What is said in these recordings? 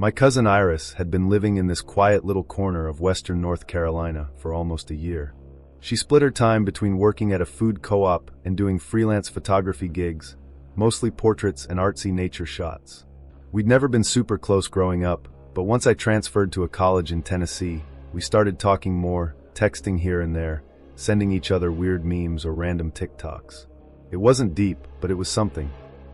My cousin Iris had been living in this quiet little corner of western North Carolina for almost a year. She split her time between working at a food co-op and doing freelance photography gigs, mostly portraits and artsy nature shots. We'd never been super close growing up, but once I transferred to a college in Tennessee, we started talking more, texting here and there, sending each other weird memes or random TikToks. It wasn't deep, but it was something.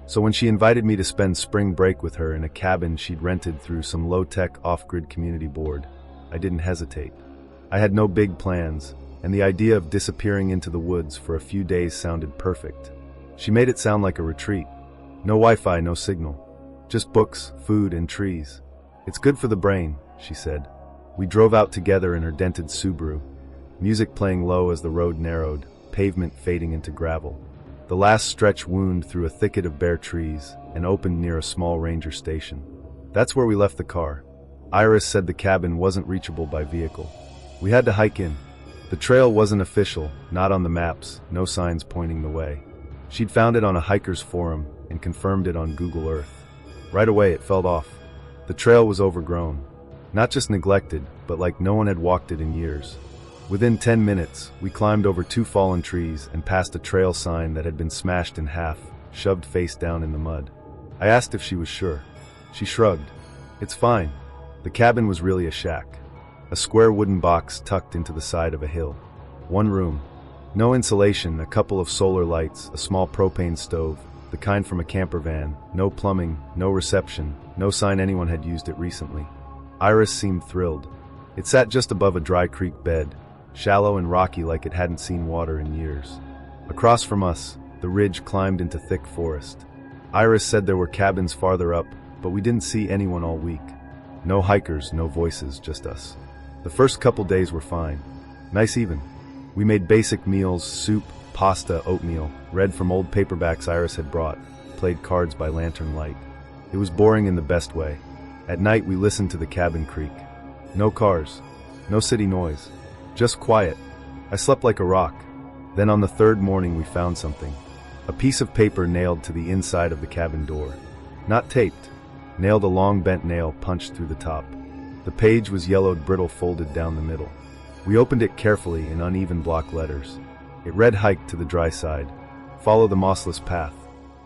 So when she invited me to spend spring break with her in a cabin she'd rented through some low-tech off-grid community board, I didn't hesitate. I had no big plans, and the idea of disappearing into the woods for a few days sounded perfect. She made it sound like a retreat. No Wi-Fi, no signal. Just books, food, and trees. It's good for the brain, she said. We drove out together in her dented Subaru, music playing low as the road narrowed, pavement fading into gravel. The last stretch wound through a thicket of bare trees and opened near a small ranger station. That's where we left the car. Iris said the cabin wasn't reachable by vehicle. We had to hike in. The trail wasn't official, not on the maps, no signs pointing the way. She'd found it on a hiker's forum and confirmed it on Google Earth. Right away it felt off. The trail was overgrown. Not just neglected, but like no one had walked it in years. Within 10 minutes, we climbed over 2 fallen trees and passed a trail sign that had been smashed in half, shoved face down in the mud. I asked if she was sure. She shrugged. It's fine. The cabin was really a shack. A square wooden box tucked into the side of a hill. 1 room. No insulation, a couple of solar lights, a small propane stove, the kind from a camper van, no plumbing, no reception, no sign anyone had used it recently. Iris seemed thrilled. It sat just above a dry creek bed, shallow and rocky like it hadn't seen water in years. Across from us, the ridge climbed into thick forest. Iris said there were cabins farther up, but we didn't see anyone all week. No hikers, no voices, just us. The first couple days were fine. Nice even. We made basic meals, soup, pasta, oatmeal, read from old paperbacks Iris had brought, played cards by lantern light. It was boring in the best way. At night we listened to the cabin creak. No cars, no city noise. Just quiet. I slept like a rock. Then on the 3rd morning we found something. A piece of paper nailed to the inside of the cabin door. Not taped. Nailed a long bent nail punched through the top. The page was yellowed brittle folded down the middle. We opened it carefully in uneven block letters. It read hike to the dry side. Follow the mossless path.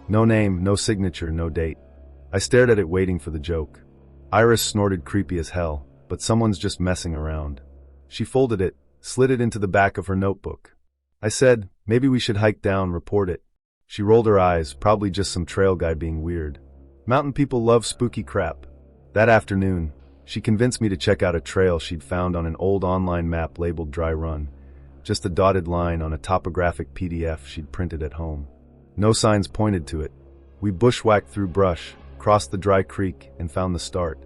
No name, no signature, no date. I stared at it waiting for the joke. Iris snorted creepy as hell, but someone's just messing around. She folded it, slid it into the back of her notebook. I said, maybe we should hike down, report it. She rolled her eyes, probably just some trail guy being weird. Mountain people love spooky crap. That afternoon, she convinced me to check out a trail she'd found on an old online map labeled Dry Run. Just a dotted line on a topographic PDF she'd printed at home. No signs pointed to it. We bushwhacked through brush, crossed the dry creek, and found the start.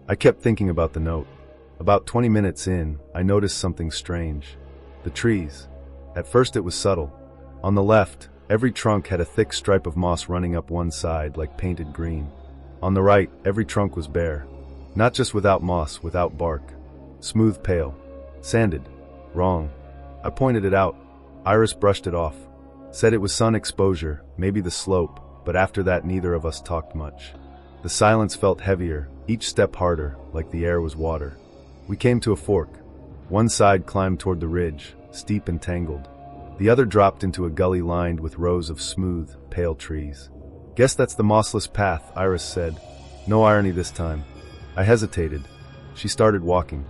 I kept thinking about the note. About 20 minutes in, I noticed something strange. The trees. At first it was subtle. On the left, every trunk had a thick stripe of moss running up one side like painted green. On the right, every trunk was bare. Not just without moss, without bark. Smooth pale. Sanded. Wrong. I pointed it out. Iris brushed it off. Said it was sun exposure, maybe the slope, but after that neither of us talked much. The silence felt heavier, each step harder, like the air was water. We came to a fork. One side climbed toward the ridge, steep and tangled. The other dropped into a gully lined with rows of smooth, pale trees. Guess that's the mossless path, Iris said. No irony this time. I hesitated. She started walking.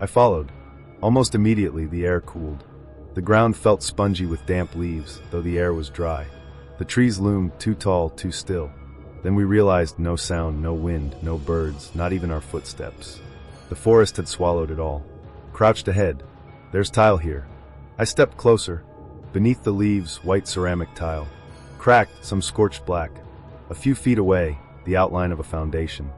I followed. Almost immediately the air cooled. The ground felt spongy with damp leaves, though the air was dry. The trees loomed too tall, too still. Then we realized no sound, no wind, no birds, not even our footsteps. The forest had swallowed it all. Crouched ahead. There's tile here. I stepped closer. Beneath the leaves, white ceramic tile. Cracked, some scorched black. A few feet away, the outline of a foundation.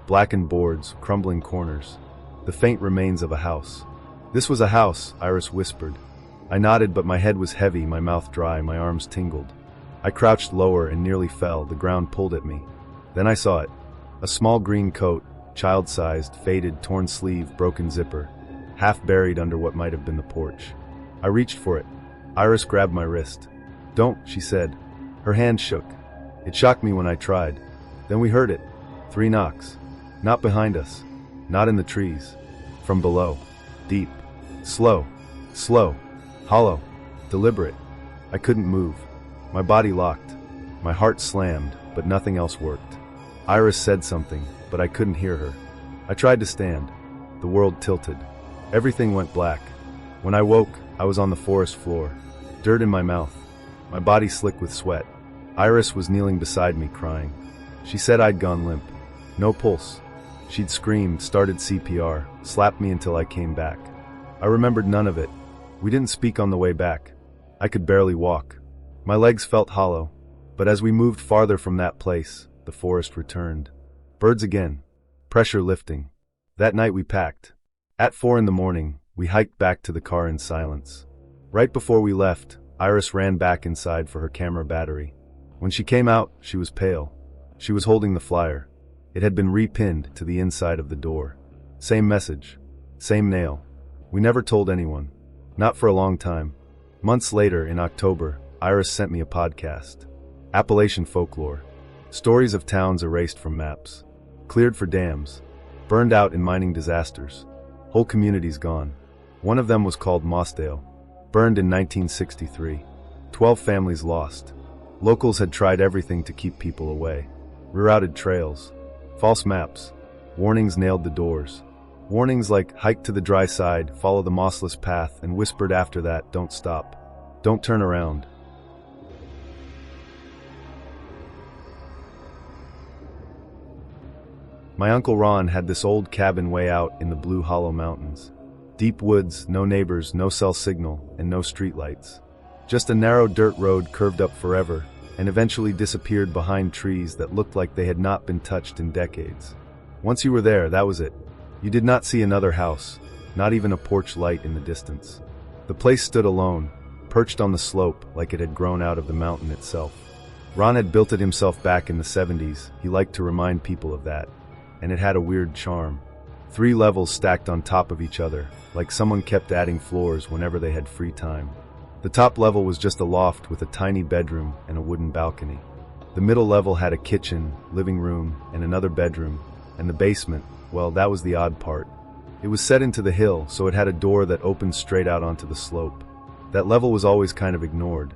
Blackened boards, crumbling corners. The faint remains of a house. This was a house, Iris whispered. I nodded, but my head was heavy, my mouth dry, my arms tingled. I crouched lower and nearly fell. The ground pulled at me. Then I saw it. A small green coat, child-sized, faded, torn sleeve, broken zipper, half buried under what might have been the porch. I reached for it. Iris grabbed my wrist. "Don't," she said. Her hand shook. It shocked me when I tried. Then we heard it. 3 knocks. Not behind us. Not in the trees. From below. Deep. Slow. Slow. Hollow. Deliberate. I couldn't move. My body locked. My heart slammed, but nothing else worked. Iris said something, but I couldn't hear her. I tried to stand. The world tilted. Everything went black. When I woke, I was on the forest floor. Dirt in my mouth. My body slick with sweat. Iris was kneeling beside me, crying. She said I'd gone limp. No pulse. She'd screamed, started CPR, slapped me until I came back. I remembered none of it. We didn't speak on the way back. I could barely walk. My legs felt hollow. But as we moved farther from that place, the forest returned. Birds again. Pressure lifting. That night we packed. At 4 a.m, we hiked back to the car in silence. Right before we left, Iris ran back inside for her camera battery. When she came out, she was pale. She was holding the flyer. It had been repinned to the inside of the door. Same message. Same nail. We never told anyone. Not for a long time. Months later, in October, Iris sent me a podcast. Appalachian folklore. Stories of towns erased from maps. Cleared for dams. Burned out in mining disasters. Whole communities gone. One of them was called Mossdale. Burned in 1963. 12 families lost. Locals had tried everything to keep people away. Rerouted trails. False maps. Warnings nailed the doors. Warnings like, hike to the dry side, follow the mossless path, and whispered after that, don't stop. Don't turn around. My Uncle Ron had this old cabin way out in the Blue Hollow Mountains. Deep woods, no neighbors, no cell signal, and no streetlights. Just a narrow dirt road curved up forever, and eventually disappeared behind trees that looked like they had not been touched in decades. Once you were there, that was it. You did not see another house, not even a porch light in the distance. The place stood alone, perched on the slope like it had grown out of the mountain itself. Ron had built it himself back in the 70s. He liked to remind people of that. And it had a weird charm. 3 levels stacked on top of each other, like someone kept adding floors whenever they had free time. The top level was just a loft with a tiny bedroom and a wooden balcony. The middle level had a kitchen, living room, and another bedroom, and the basement, well, that was the odd part. It was set into the hill, so it had a door that opened straight out onto the slope. That level was always kind of ignored.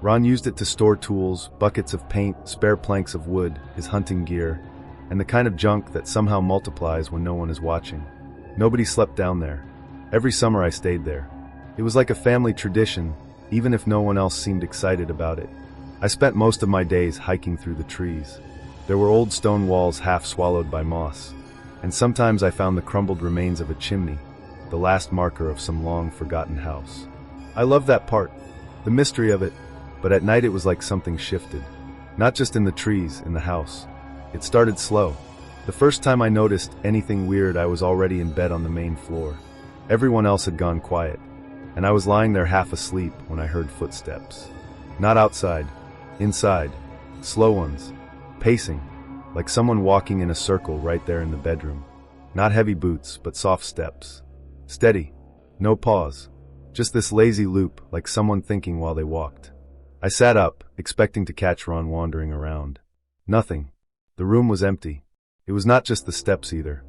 Ron used it to store tools, buckets of paint, spare planks of wood, his hunting gear, and the kind of junk that somehow multiplies when no one is watching. Nobody slept down there. Every summer I stayed there. It was like a family tradition, even if no one else seemed excited about it. I spent most of my days hiking through the trees. There were old stone walls half swallowed by moss, and sometimes I found the crumbled remains of a chimney, the last marker of some long-forgotten house. I loved that part, the mystery of it, but at night it was like something shifted. Not just in the trees, in the house. It started slow. The first time I noticed anything weird, I was already in bed on the main floor. Everyone else had gone quiet, and I was lying there half asleep when I heard footsteps. Not outside, inside, slow ones, pacing, like someone walking in a circle right there in the bedroom. Not heavy boots, but soft steps. Steady, no pause, just this lazy loop, like someone thinking while they walked. I sat up, expecting to catch Ron wandering around. Nothing. The room was empty. It was not just the steps either.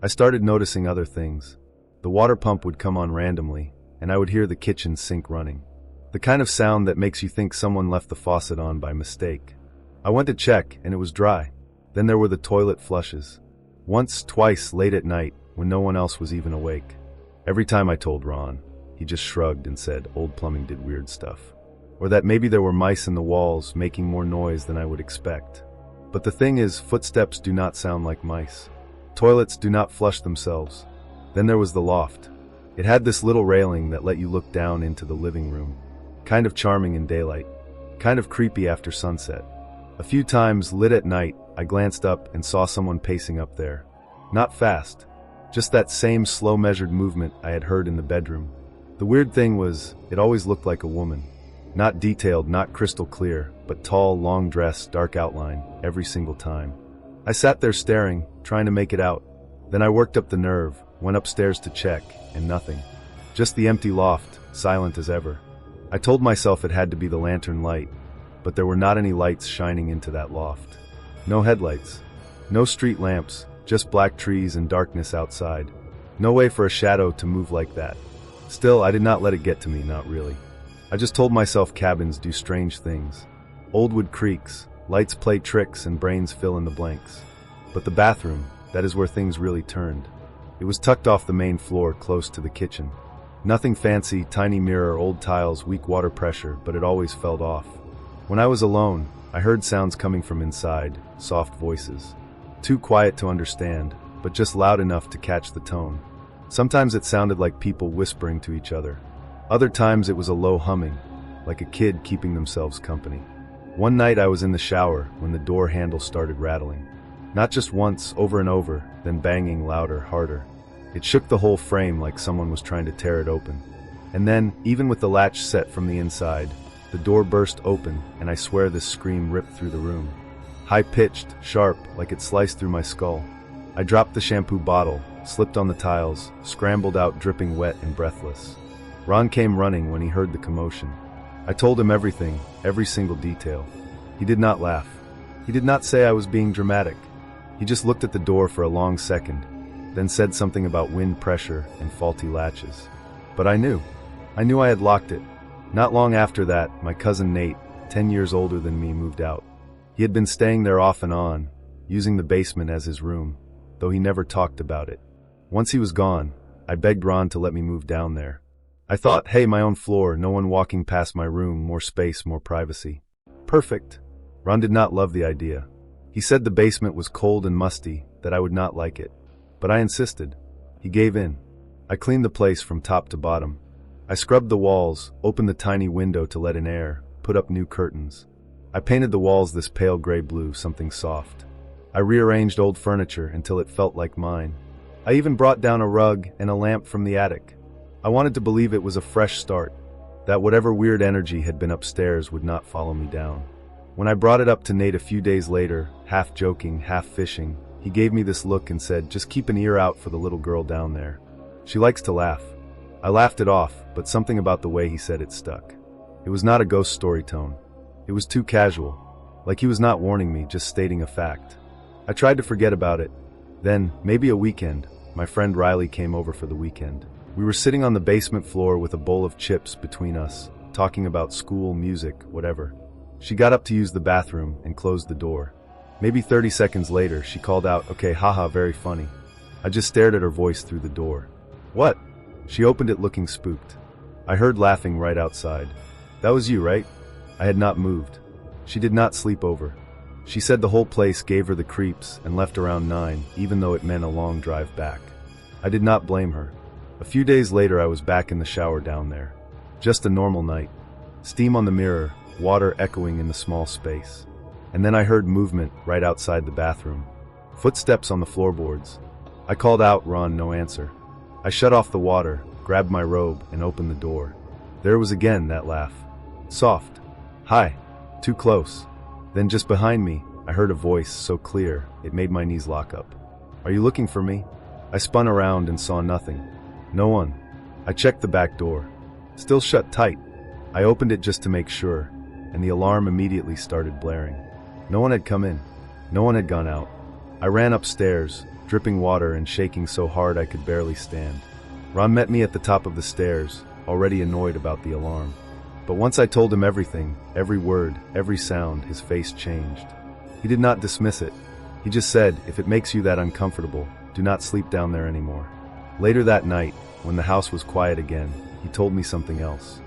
I started noticing other things. The water pump would come on randomly, and I would hear the kitchen sink running. The kind of sound that makes you think someone left the faucet on by mistake. I went to check, and it was dry. Then there were the toilet flushes. Once, twice, late at night, when no one else was even awake. Every time I told Ron, he just shrugged and said old plumbing did weird stuff. Or that maybe there were mice in the walls making more noise than I would expect. But the thing is, footsteps do not sound like mice. Toilets do not flush themselves. Then there was the loft. It had this little railing that let you look down into the living room. Kind of charming in daylight. Kind of creepy after sunset. A few times, lit at night, I glanced up and saw someone pacing up there. Not fast. Just that same slow measured movement I had heard in the bedroom. The weird thing was, it always looked like a woman. Not detailed, not crystal clear, but tall, long dress, dark outline, every single time. I sat there staring, trying to make it out. Then I worked up the nerve, went upstairs to check, and nothing. Just the empty loft, silent as ever. I told myself it had to be the lantern light, but there were not any lights shining into that loft. No headlights. No street lamps, just black trees and darkness outside. No way for a shadow to move like that. Still, I did not let it get to me, not really. I just told myself cabins do strange things. Old wood creaks, lights play tricks, and brains fill in the blanks. But the bathroom, that is where things really turned. It was tucked off the main floor, close to the kitchen. Nothing fancy, tiny mirror, old tiles, weak water pressure, but it always felt off. When I was alone, I heard sounds coming from inside, soft voices. Too quiet to understand, but just loud enough to catch the tone. Sometimes it sounded like people whispering to each other. Other times it was a low humming, like a kid keeping themselves company. One night I was in the shower when the door handle started rattling. Not just once, over and over, then banging louder, harder. It shook the whole frame like someone was trying to tear it open. And then, even with the latch set from the inside, the door burst open, and I swear this scream ripped through the room. High-pitched, sharp, like it sliced through my skull. I dropped the shampoo bottle, slipped on the tiles, scrambled out dripping wet and breathless. Ron came running when he heard the commotion. I told him everything, every single detail. He did not laugh. He did not say I was being dramatic. He just looked at the door for a long second, then said something about wind pressure and faulty latches. But I knew. I knew I had locked it. Not long after that, my cousin Nate, 10 years older than me, moved out. He had been staying there off and on, using the basement as his room, though he never talked about it. Once he was gone, I begged Ron to let me move down there. I thought, hey, my own floor, no one walking past my room, more space, more privacy. Perfect. Ron did not love the idea. He said the basement was cold and musty, that I would not like it. But I insisted. He gave in. I cleaned the place from top to bottom. I scrubbed the walls, opened the tiny window to let in air, put up new curtains. I painted the walls this pale gray blue, something soft. I rearranged old furniture until it felt like mine. I even brought down a rug and a lamp from the attic. I wanted to believe it was a fresh start, that whatever weird energy had been upstairs would not follow me down. When I brought it up to Nate a few days later, half joking, half fishing, he gave me this look and said, just keep an ear out for the little girl down there. She likes to laugh. I laughed it off, but something about the way he said it stuck. It was not a ghost story tone. It was too casual, like he was not warning me, just stating a fact. I tried to forget about it. Then, maybe a weekend, my friend Riley came over for the weekend. We were sitting on the basement floor with a bowl of chips between us, talking about school, music, whatever. She got up to use the bathroom and closed the door. Maybe 30 seconds later, she called out, okay, haha, very funny. I just stared at her voice through the door. What? She opened it looking spooked. I heard laughing right outside. That was you, right? I had not moved. She did not sleep over. She said the whole place gave her the creeps and left around 9, even though it meant a long drive back. I did not blame her. A few days later, I was back in the shower down there. Just a normal night. Steam on the mirror, water echoing in the small space. And then I heard movement right outside the bathroom. Footsteps on the floorboards. I called out, Ron, no answer. I shut off the water, grabbed my robe, and opened the door. There was again that laugh. Soft. Hi. Too close. Then just behind me, I heard a voice so clear, it made my knees lock up. Are you looking for me? I spun around and saw nothing. No one. I checked the back door. Still shut tight. I opened it just to make sure, and the alarm immediately started blaring. No one had come in. No one had gone out. I ran upstairs, dripping water and shaking so hard I could barely stand. Ron met me at the top of the stairs, already annoyed about the alarm. But once I told him everything, every word, every sound, his face changed. He did not dismiss it. He just said, if it makes you that uncomfortable, do not sleep down there anymore. Later that night, when the house was quiet again, he told me something else.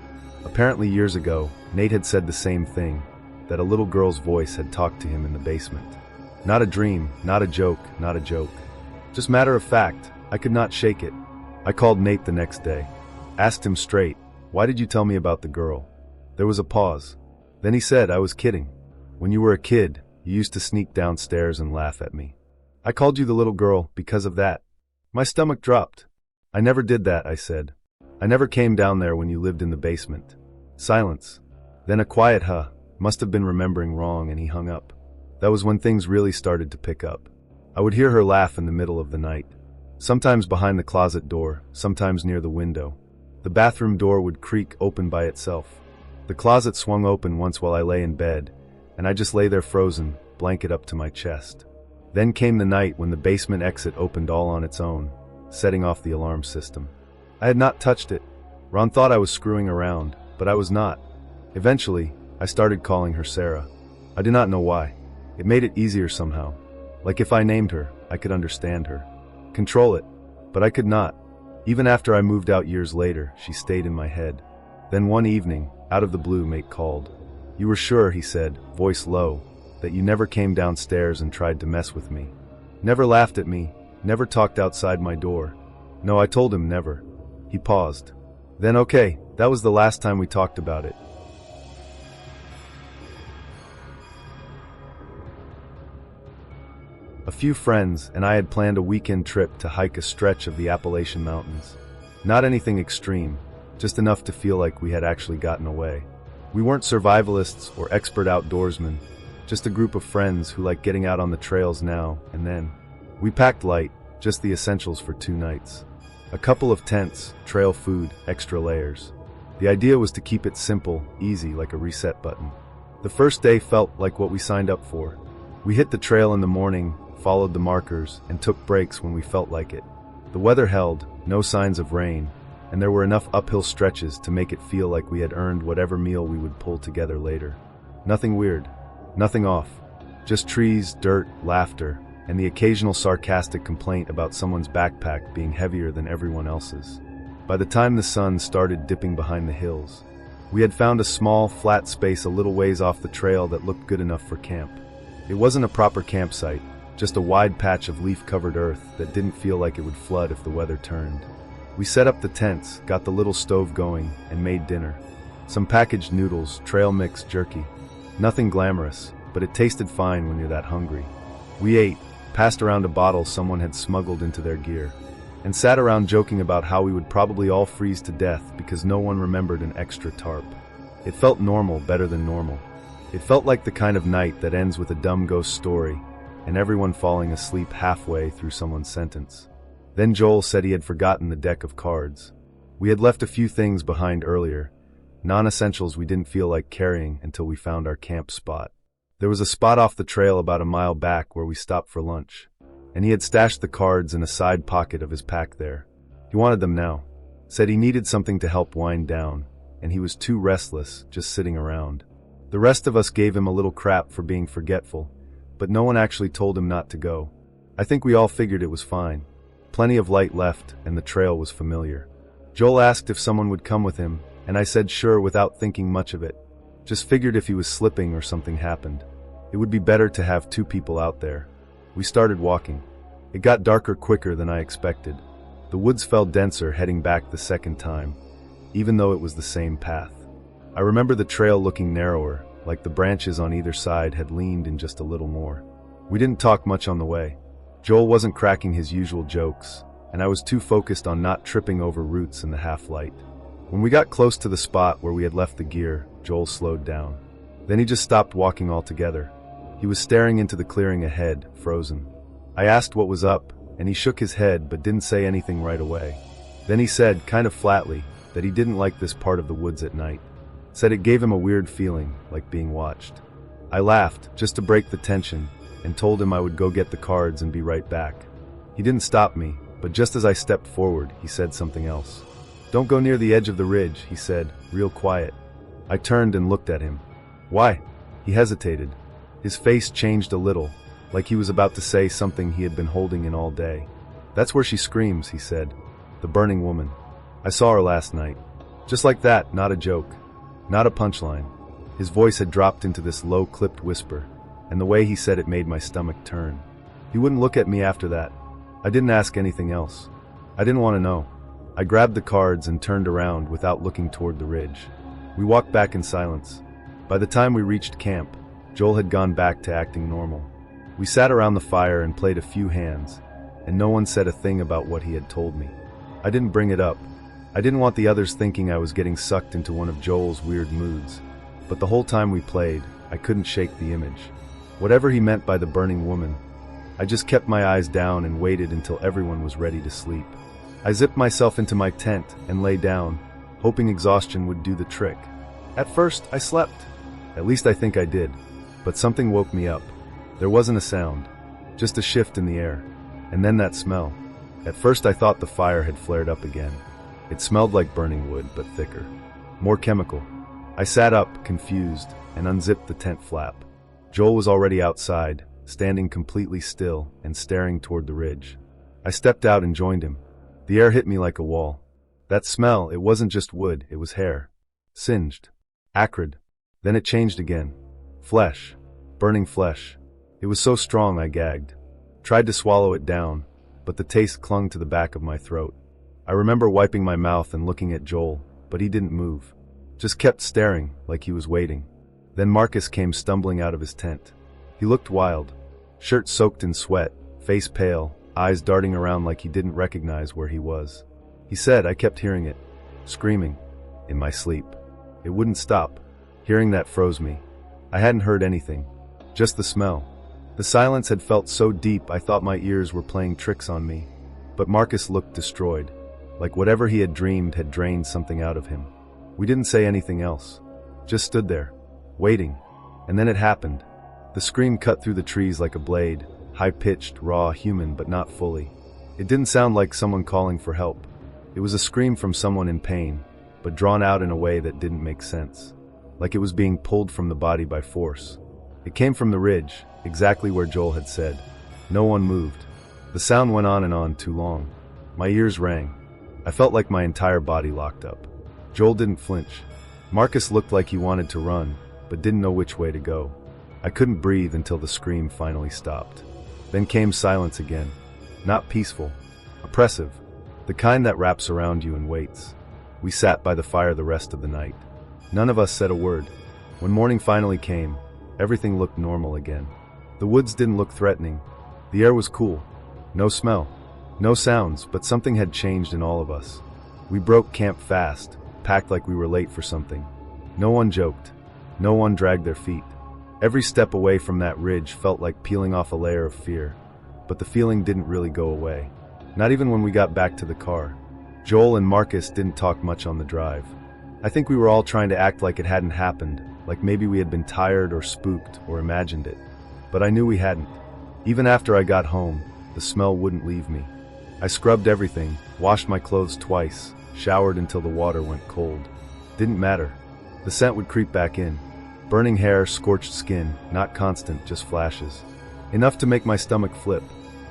Apparently years ago, Nate had said the same thing, that a little girl's voice had talked to him in the basement. Not a dream, not a joke, not a joke. Just matter of fact, I could not shake it. I called Nate the next day. Asked him straight, why did you tell me about the girl? There was a pause. Then he said, I was kidding. When you were a kid, you used to sneak downstairs and laugh at me. I called you the little girl because of that. My stomach dropped. I never did that, I said. I never came down there when you lived in the basement. Silence. Then a quiet huh. Must have been remembering wrong, and he hung up. That was when things really started to pick up. I would hear her laugh in the middle of the night. Sometimes behind the closet door, sometimes near the window. The bathroom door would creak open by itself. The closet swung open once while I lay in bed, and I just lay there frozen, blanket up to my chest. Then came the night when the basement exit opened all on its own, setting off the alarm system. I had not touched it. Ron thought I was screwing around, but I was not. Eventually, I started calling her Sarah. I do not know why. It made it easier somehow. Like if I named her, I could understand her. Control it. But I could not. Even after I moved out years later, she stayed in my head. Then one evening, out of the blue, mate called. "You were sure," he said, voice low, "that you never came downstairs and tried to mess with me? Never laughed at me, never talked outside my door?" No, I told him never. He paused. Then okay, that was the last time we talked about it. A few friends and I had planned a weekend trip to hike a stretch of the Appalachian Mountains. Not anything extreme, just enough to feel like we had actually gotten away. We weren't survivalists or expert outdoorsmen, just a group of friends who like getting out on the trails now and then. We packed light, just the essentials for 2 nights. A couple of tents, trail food, extra layers. The idea was to keep it simple, easy, like a reset button. The first day felt like what we signed up for. We hit the trail in the morning, followed the markers, and took breaks when we felt like it. The weather held, no signs of rain, and there were enough uphill stretches to make it feel like we had earned whatever meal we would pull together later. Nothing weird, nothing off, just trees, dirt, laughter, and the occasional sarcastic complaint about someone's backpack being heavier than everyone else's. By the time the sun started dipping behind the hills, we had found a small, flat space a little ways off the trail that looked good enough for camp. It wasn't a proper campsite, just a wide patch of leaf-covered earth that didn't feel like it would flood if the weather turned. We set up the tents, got the little stove going, and made dinner. Some packaged noodles, trail mix, jerky. Nothing glamorous, but it tasted fine when you're that hungry. We ate, passed around a bottle someone had smuggled into their gear, and sat around joking about how we would probably all freeze to death because no one remembered an extra tarp. It felt normal, better than normal. It felt like the kind of night that ends with a dumb ghost story, and everyone falling asleep halfway through someone's sentence. Then Joel said he had forgotten the deck of cards. We had left a few things behind earlier, non-essentials we didn't feel like carrying until we found our camp spot. There was a spot off the trail about a mile back where we stopped for lunch, and he had stashed the cards in a side pocket of his pack there. He wanted them now. Said he needed something to help wind down, and he was too restless just sitting around. The rest of us gave him a little crap for being forgetful, but no one actually told him not to go. I think we all figured it was fine. Plenty of light left, and the trail was familiar. Joel asked if someone would come with him, and I said sure without thinking much of it. Just figured if he was slipping or something happened, it would be better to have 2 people out there. We started walking. It got darker quicker than I expected. The woods felt denser heading back the second time, even though it was the same path. I remember the trail looking narrower, like the branches on either side had leaned in just a little more. We didn't talk much on the way. Joel wasn't cracking his usual jokes, and I was too focused on not tripping over roots in the half-light. When we got close to the spot where we had left the gear, Joel slowed down. Then he just stopped walking altogether. He was staring into the clearing ahead, frozen. I asked what was up, and he shook his head but didn't say anything right away. Then he said, kind of flatly, that he didn't like this part of the woods at night. Said it gave him a weird feeling, like being watched. I laughed, just to break the tension, and told him I would go get the cards and be right back. He didn't stop me, but just as I stepped forward, he said something else. "Don't go near the edge of the ridge," he said, real quiet. I turned and looked at him. "Why?" He hesitated. His face changed a little, like he was about to say something he had been holding in all day. "That's where she screams," he said. "The burning woman. I saw her last night." Just like that, not a joke. Not a punchline. His voice had dropped into this low-clipped whisper, and the way he said it made my stomach turn. He wouldn't look at me after that. I didn't ask anything else. I didn't want to know. I grabbed the cards and turned around without looking toward the ridge. We walked back in silence. By the time we reached camp, Joel had gone back to acting normal. We sat around the fire and played a few hands, and no one said a thing about what he had told me. I didn't bring it up. I didn't want the others thinking I was getting sucked into one of Joel's weird moods. But the whole time we played, I couldn't shake the image. Whatever he meant by the burning woman, I just kept my eyes down and waited until everyone was ready to sleep. I zipped myself into my tent and lay down, hoping exhaustion would do the trick. At first, I slept. At least I think I did. But something woke me up. There wasn't a sound. Just a shift in the air. And then that smell. At first I thought the fire had flared up again. It smelled like burning wood, but thicker. More chemical. I sat up, confused, and unzipped the tent flap. Joel was already outside, standing completely still and staring toward the ridge. I stepped out and joined him. The air hit me like a wall. That smell, it wasn't just wood, it was hair. Singed. Acrid. Then it changed again. Flesh. Burning flesh. It was so strong I gagged. Tried to swallow it down, but the taste clung to the back of my throat. I remember wiping my mouth and looking at Joel, but he didn't move. Just kept staring, like he was waiting. Then Marcus came stumbling out of his tent. He looked wild. Shirt soaked in sweat, face pale, eyes darting around like he didn't recognize where he was. He said, I kept hearing it. Screaming. In my sleep. It wouldn't stop. Hearing that froze me. I hadn't heard anything. Just the smell. The silence had felt so deep I thought my ears were playing tricks on me. But Marcus looked destroyed. Like whatever he had dreamed had drained something out of him. We didn't say anything else. Just stood there. Waiting. And then it happened. The scream cut through the trees like a blade. High-pitched, raw, human, but not fully. It didn't sound like someone calling for help. It was a scream from someone in pain, but drawn out in a way that didn't make sense. Like it was being pulled from the body by force. It came from the ridge, exactly where Joel had said. No one moved. The sound went on and on too long. My ears rang. I felt like my entire body locked up. Joel didn't flinch. Marcus looked like he wanted to run, but didn't know which way to go. I couldn't breathe until the scream finally stopped. Then came silence again. Not peaceful. Oppressive. The kind that wraps around you and waits. We sat by the fire the rest of the night. None of us said a word. When morning finally came, everything looked normal again. The woods didn't look threatening. The air was cool. No smell. No sounds, but something had changed in all of us. We broke camp fast, packed like we were late for something. No one joked. No one dragged their feet. Every step away from that ridge felt like peeling off a layer of fear. But the feeling didn't really go away. Not even when we got back to the car. Joel and Marcus didn't talk much on the drive. I think we were all trying to act like it hadn't happened, like maybe we had been tired or spooked or imagined it. But I knew we hadn't. Even after I got home, the smell wouldn't leave me. I scrubbed everything, washed my clothes twice, showered until the water went cold. Didn't matter. The scent would creep back in. Burning hair, scorched skin, not constant, just flashes. Enough to make my stomach flip.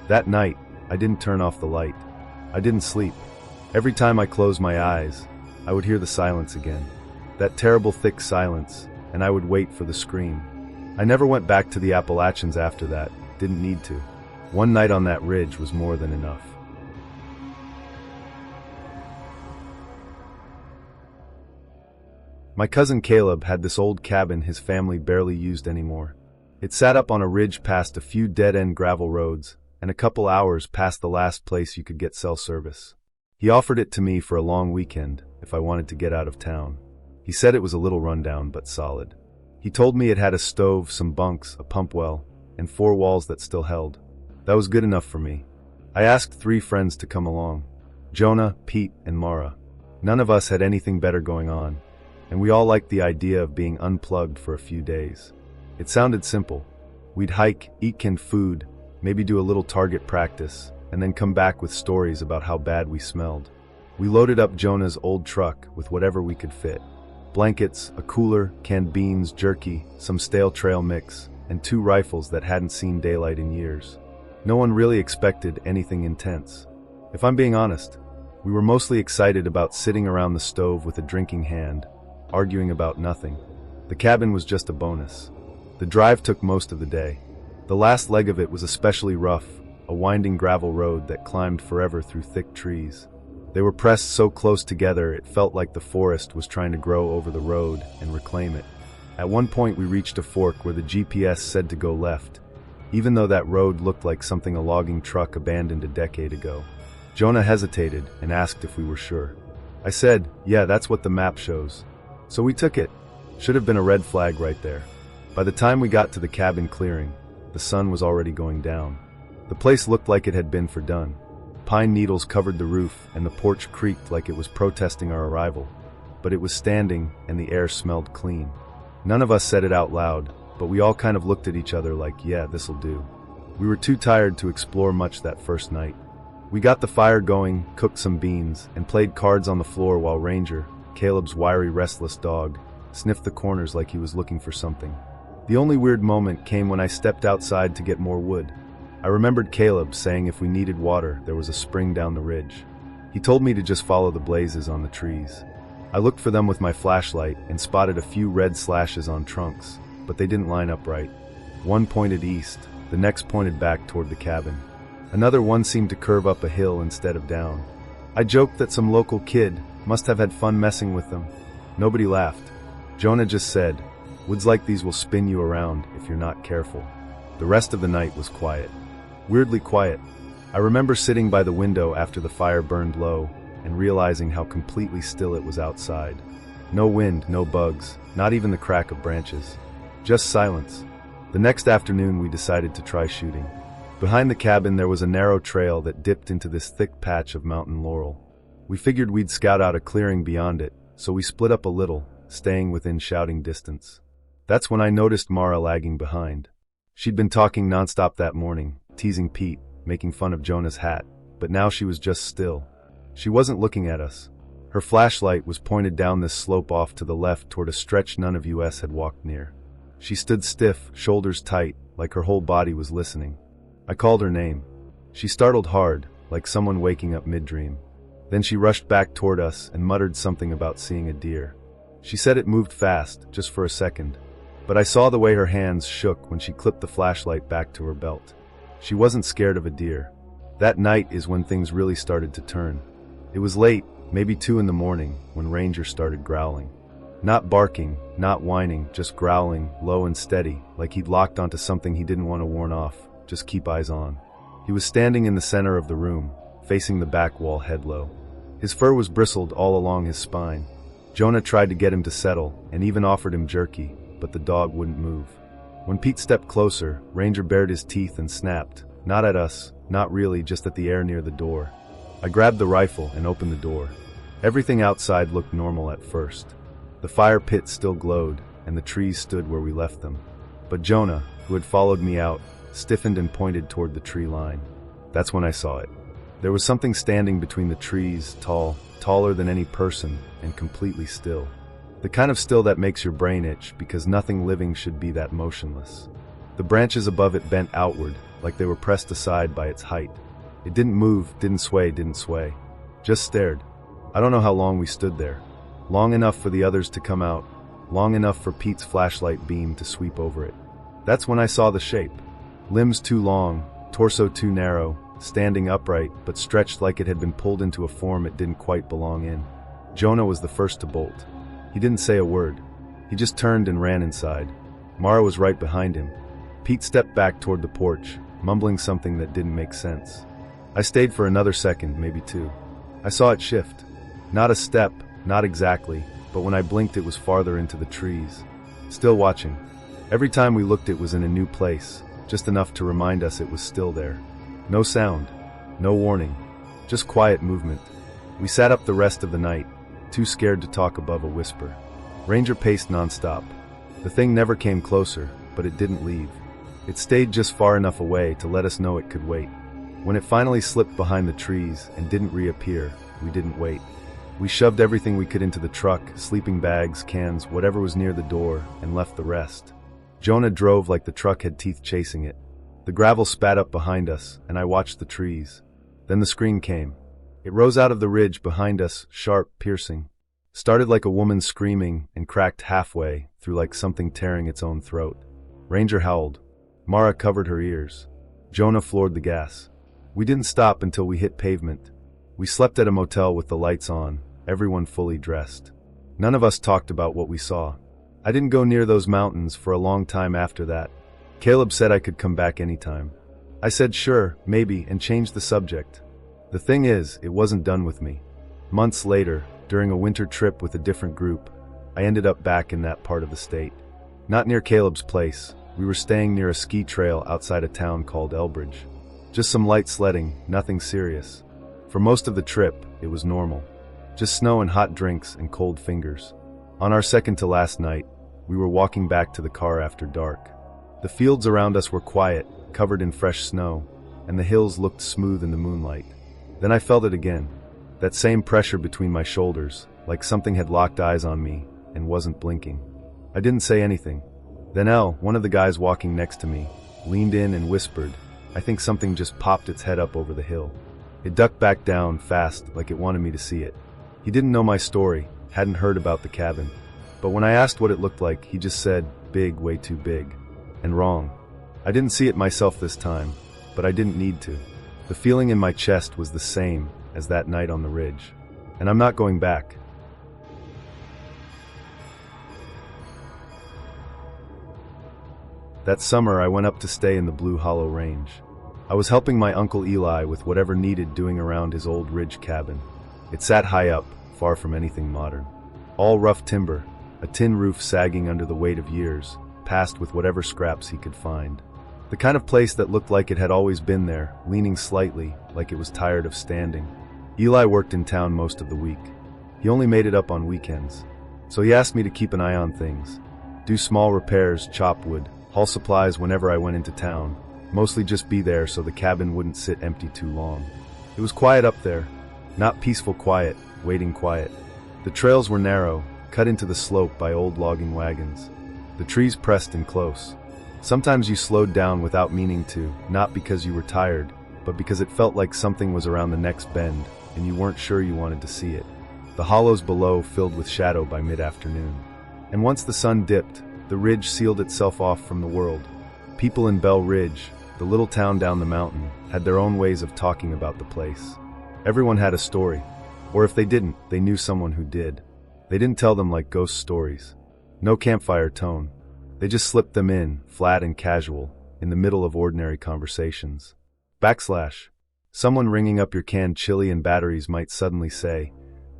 That night, I didn't turn off the light. I didn't sleep. Every time I closed my eyes, I would hear the silence again. That terrible thick silence, and I would wait for the scream. I never went back to the Appalachians after that, didn't need to. One night on that ridge was more than enough. My cousin Caleb had this old cabin his family barely used anymore. It sat up on a ridge past a few dead-end gravel roads, and a couple hours past the last place you could get cell service. He offered it to me for a long weekend, if I wanted to get out of town. He said it was a little rundown, but solid. He told me it had a stove, some bunks, a pump well, and 4 walls that still held. That was good enough for me. I asked 3 friends to come along. Jonah, Pete, and Mara. None of us had anything better going on, and we all liked the idea of being unplugged for a few days. It sounded simple. We'd hike, eat canned food, maybe do a little target practice, and then come back with stories about how bad we smelled. We loaded up Jonah's old truck with whatever we could fit. Blankets, a cooler, canned beans, jerky, some stale trail mix, and 2 rifles that hadn't seen daylight in years. No one really expected anything intense. If I'm being honest, we were mostly excited about sitting around the stove with a drink in hand, arguing about nothing. The cabin was just a bonus. The drive took most of the day. The last leg of it was especially rough, a winding gravel road that climbed forever through thick trees. They were pressed so close together it felt like the forest was trying to grow over the road and reclaim it. At one point we reached a fork where the GPS said to go left, even though that road looked like something a logging truck abandoned a decade ago. Jonah hesitated and asked if we were sure. I said, yeah, that's what the map shows. So we took it. Should have been a red flag right there. By the time we got to the cabin clearing, the sun was already going down. The place looked like it had been fordone. Pine needles covered the roof, and the porch creaked like it was protesting our arrival. But it was standing, and the air smelled clean. None of us said it out loud, but we all kind of looked at each other like, yeah, this'll do. We were too tired to explore much that first night. We got the fire going, cooked some beans, and played cards on the floor while Ranger, Caleb's wiry, restless dog, sniffed the corners like he was looking for something. The only weird moment came when I stepped outside to get more wood. I remembered Caleb saying if we needed water, there was a spring down the ridge. He told me to just follow the blazes on the trees. I looked for them with my flashlight and spotted a few red slashes on trunks, but they didn't line up right. One pointed east, the next pointed back toward the cabin. Another one seemed to curve up a hill instead of down. I joked that some local kid must have had fun messing with them. Nobody laughed. Jonah just said, "Woods like these will spin you around if you're not careful." The rest of the night was quiet. Weirdly quiet. I remember sitting by the window after the fire burned low and realizing how completely still it was outside. No wind, no bugs, not even the crack of branches. Just silence. The next afternoon we decided to try shooting. Behind the cabin there was a narrow trail that dipped into this thick patch of mountain laurel. We figured we'd scout out a clearing beyond it, so we split up a little, staying within shouting distance. That's when I noticed Mara lagging behind. She'd been talking nonstop that morning, teasing Pete, making fun of Jonah's hat, but now she was just still. She wasn't looking at us. Her flashlight was pointed down this slope off to the left toward a stretch none of us had walked near. She stood stiff, shoulders tight, like her whole body was listening. I called her name. She startled hard, like someone waking up mid-dream. Then she rushed back toward us and muttered something about seeing a deer. She said it moved fast, just for a second, but I saw the way her hands shook when she clipped the flashlight back to her belt. She wasn't scared of a deer. That night is when things really started to turn. It was late, maybe 2 in the morning, when Ranger started growling. Not barking, not whining, just growling, low and steady, like he'd locked onto something he didn't want to warn off, just keep eyes on. He was standing in the center of the room, facing the back wall head low. His fur was bristled all along his spine. Jonah tried to get him to settle, and even offered him jerky, but the dog wouldn't move. When Pete stepped closer, Ranger bared his teeth and snapped, not at us, not really, just at the air near the door. I grabbed the rifle and opened the door. Everything outside looked normal at first. The fire pit still glowed, and the trees stood where we left them. But Jonah, who had followed me out, stiffened and pointed toward the tree line. That's when I saw it. There was something standing between the trees, tall, taller than any person, and completely still. The kind of still that makes your brain itch because nothing living should be that motionless. The branches above it bent outward, like they were pressed aside by its height. It didn't move, didn't sway. Just stared. I don't know how long we stood there. Long enough for the others to come out. Long enough for Pete's flashlight beam to sweep over it. That's when I saw the shape. Limbs too long, torso too narrow, standing upright, but stretched like it had been pulled into a form it didn't quite belong in. Jonah was the first to bolt. He didn't say a word. He just turned and ran inside. Mara was right behind him. Pete stepped back toward the porch, mumbling something that didn't make sense. I stayed for another second, maybe 2. I saw it shift. Not a step, not exactly, but when I blinked it was farther into the trees. Still watching. Every time we looked it was in a new place, just enough to remind us it was still there. No sound, no warning, just quiet movement. We sat up the rest of the night, too scared to talk above a whisper. Ranger paced nonstop. The thing never came closer, but it didn't leave. It stayed just far enough away to let us know it could wait. When it finally slipped behind the trees and didn't reappear, we didn't wait. We shoved everything we could into the truck, sleeping bags, cans, whatever was near the door, and left the rest. Jonah drove like the truck had teeth chasing it. The gravel spat up behind us, and I watched the trees. Then the scream came. It rose out of the ridge behind us, sharp, piercing. Started like a woman screaming and cracked halfway through like something tearing its own throat. Ranger howled. Mara covered her ears. Jonah floored the gas. We didn't stop until we hit pavement. We slept at a motel with the lights on, everyone fully dressed. None of us talked about what we saw. I didn't go near those mountains for a long time after that. Caleb said I could come back anytime. I said sure, maybe, and changed the subject. The thing is, it wasn't done with me. Months later, during a winter trip with a different group, I ended up back in that part of the state. Not near Caleb's place. We were staying near a ski trail outside a town called Elbridge. Just some light sledding, nothing serious. For most of the trip, it was normal. Just snow and hot drinks and cold fingers. On our second to last night, we were walking back to the car after dark. The fields around us were quiet, covered in fresh snow, and the hills looked smooth in the moonlight. Then I felt it again, that same pressure between my shoulders, like something had locked eyes on me and wasn't blinking. I didn't say anything. Then one of the guys walking next to me, leaned in and whispered. I think something just popped its head up over the hill. It ducked back down fast, like it wanted me to see it. He didn't know my story, hadn't heard about the cabin. But when I asked what it looked like, he just said, big, way too big. And wrong. I didn't see it myself this time, but I didn't need to. The feeling in my chest was the same as that night on the ridge. And I'm not going back. That summer, I went up to stay in the Blue Hollow Range. I was helping my Uncle Eli with whatever needed doing around his old ridge cabin. It sat high up, far from anything modern. All rough timber, a tin roof sagging under the weight of years, passed with whatever scraps he could find. The kind of place that looked like it had always been there, leaning slightly, like it was tired of standing. Eli worked in town most of the week. He only made it up on weekends. So he asked me to keep an eye on things. Do small repairs, chop wood, haul supplies whenever I went into town. Mostly just be there so the cabin wouldn't sit empty too long. It was quiet up there. Not peaceful quiet, waiting quiet. The trails were narrow, cut into the slope by old logging wagons. The trees pressed in close. Sometimes you slowed down without meaning to, not because you were tired, but because it felt like something was around the next bend, and you weren't sure you wanted to see it. The hollows below filled with shadow by mid-afternoon. And once the sun dipped, the ridge sealed itself off from the world. People in Bell Ridge, the little town down the mountain, had their own ways of talking about the place. Everyone had a story, or if they didn't, they knew someone who did. They didn't tell them like ghost stories. No campfire tone. They just slipped them in, flat and casual, in the middle of ordinary conversations. Someone ringing up your canned chili and batteries might suddenly say,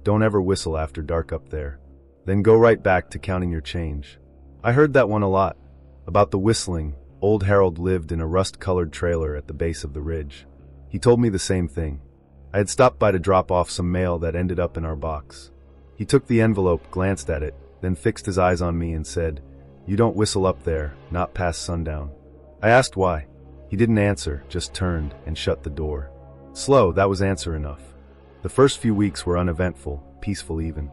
"Don't ever whistle after dark up there." Then go right back to counting your change. I heard that one a lot. About the whistling, old Harold lived in a rust-colored trailer at the base of the ridge. He told me the same thing. I had stopped by to drop off some mail that ended up in our box. He took the envelope, glanced at it, then fixed his eyes on me and said, "You don't whistle up there, not past sundown." I asked why. He didn't answer, just turned and shut the door. Slow, that was answer enough. The first few weeks were uneventful, peaceful even.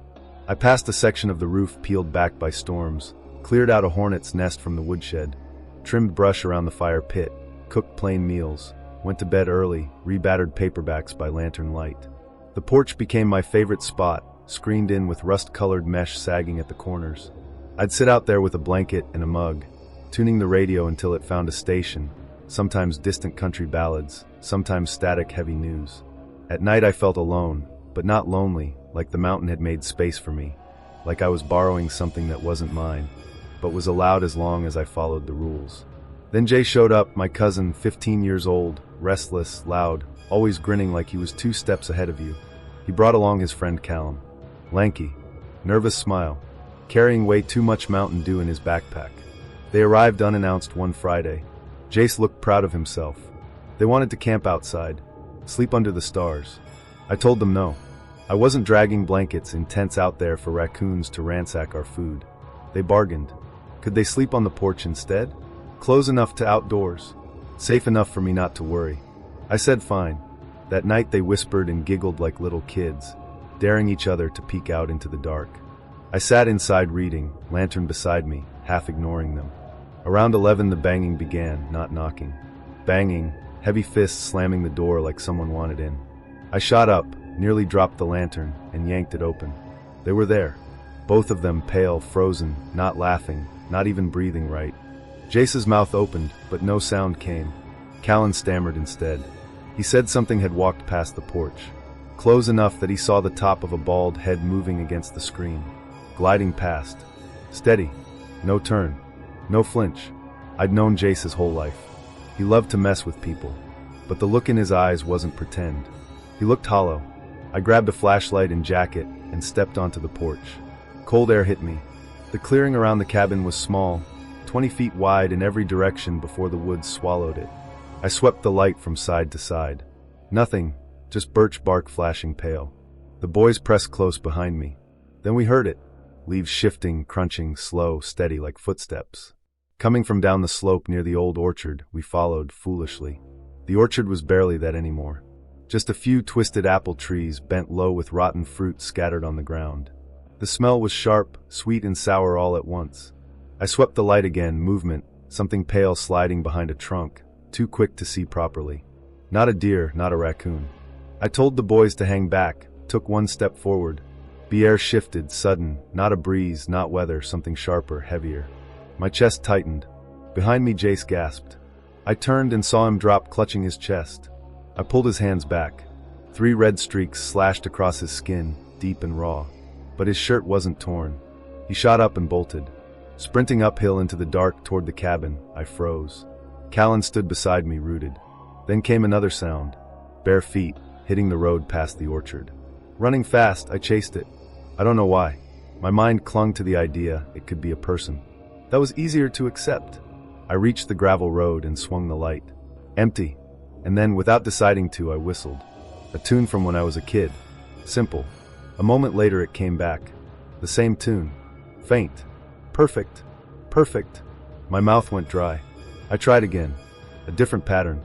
I passed a section of the roof peeled back by storms, cleared out a hornet's nest from the woodshed, trimmed brush around the fire pit, cooked plain meals, went to bed early, rebattered paperbacks by lantern light. The porch became my favorite spot, screened in with rust-colored mesh sagging at the corners. I'd sit out there with a blanket and a mug, tuning the radio until it found a station, sometimes distant country ballads, sometimes static heavy news. At night I felt alone, but not lonely, like the mountain had made space for me, like I was borrowing something that wasn't mine, but was allowed as long as I followed the rules. Then Jay showed up, my cousin, 15 years old, restless, loud, always grinning like he was 2 steps ahead of you. He brought along his friend Callum. Lanky, nervous smile, carrying way too much Mountain Dew in his backpack. They arrived unannounced one Friday. Jace looked proud of himself. They wanted to camp outside, sleep under the stars. I told them no. I wasn't dragging blankets in tents out there for raccoons to ransack our food. They bargained. Could they sleep on the porch instead? Close enough to outdoors. Safe enough for me not to worry. I said fine. That night they whispered and giggled like little kids, daring each other to peek out into the dark. I sat inside reading, lantern beside me, half ignoring them. Around 11 the banging began, not knocking. Banging, heavy fists slamming the door like someone wanted in. I shot up, nearly dropped the lantern, and yanked it open. They were there. Both of them pale, frozen, not laughing, not even breathing right. Jace's mouth opened, but no sound came. Callan stammered instead. He said something had walked past the porch, close enough that he saw the top of a bald head moving against the screen, gliding past. Steady. No turn. No flinch. I'd known Jace his whole life. He loved to mess with people, but the look in his eyes wasn't pretend. He looked hollow. I grabbed a flashlight and jacket and stepped onto the porch. Cold air hit me. The clearing around the cabin was small, 20 feet wide in every direction before the woods swallowed it. I swept the light from side to side. Nothing, just birch bark flashing pale. The boys pressed close behind me. Then we heard it. Leaves shifting, crunching, slow, steady like footsteps. Coming from down the slope near the old orchard, we followed, foolishly. The orchard was barely that anymore. Just a few twisted apple trees bent low with rotten fruit scattered on the ground. The smell was sharp, sweet and sour all at once. I swept the light again, movement, something pale sliding behind a trunk, too quick to see properly. Not a deer, not a raccoon. I told the boys to hang back, took one step forward. The air shifted, sudden, not a breeze, not weather, something sharper, heavier. My chest tightened. Behind me Jace gasped. I turned and saw him drop, clutching his chest. I pulled his hands back. 3 red streaks slashed across his skin, deep and raw. But his shirt wasn't torn. He shot up and bolted. Sprinting uphill into the dark toward the cabin, I froze. Callan stood beside me, rooted. Then came another sound. Bare feet, hitting the road past the orchard. Running fast, I chased it. I don't know why. My mind clung to the idea it could be a person. That was easier to accept. I reached the gravel road and swung the light. Empty. And then, without deciding to, I whistled. A tune from when I was a kid. Simple. A moment later it came back. The same tune. Faint. Perfect. Perfect. My mouth went dry. I tried again. A different pattern.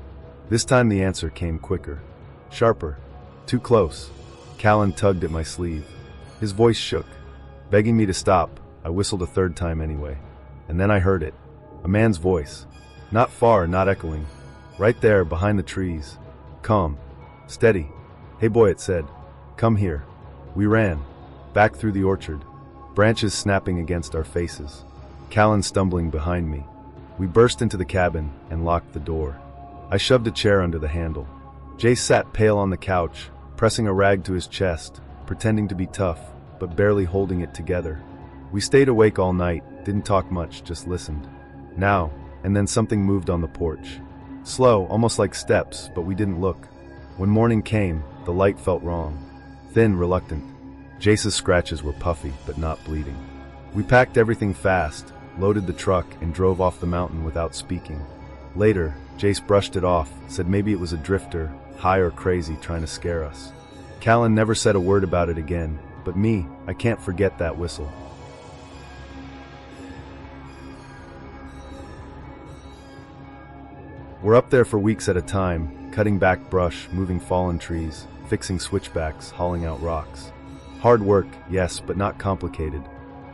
This time the answer came quicker. Sharper. Too close. Callan tugged at my sleeve. His voice shook. Begging me to stop, I whistled a third time anyway. And then I heard it. A man's voice. Not far, not echoing. Right there, behind the trees. Calm. Steady. Hey boy, it said. Come here. We ran. Back through the orchard. Branches snapping against our faces. Callan stumbling behind me. We burst into the cabin and locked the door. I shoved a chair under the handle. Jace sat pale on the couch, pressing a rag to his chest, pretending to be tough, but barely holding it together. We stayed awake all night, didn't talk much, just listened. Now, and then something moved on the porch. Slow, almost like steps, but we didn't look. When morning came, the light felt wrong. Thin, reluctant. Jace's scratches were puffy, but not bleeding. We packed everything fast, loaded the truck, and drove off the mountain without speaking. Later, Jace brushed it off, said maybe it was a drifter, high or crazy, trying to scare us. Callan never said a word about it again, but me, I can't forget that whistle. We're up there for weeks at a time, cutting back brush, moving fallen trees, fixing switchbacks, hauling out rocks. Hard work, yes, but not complicated.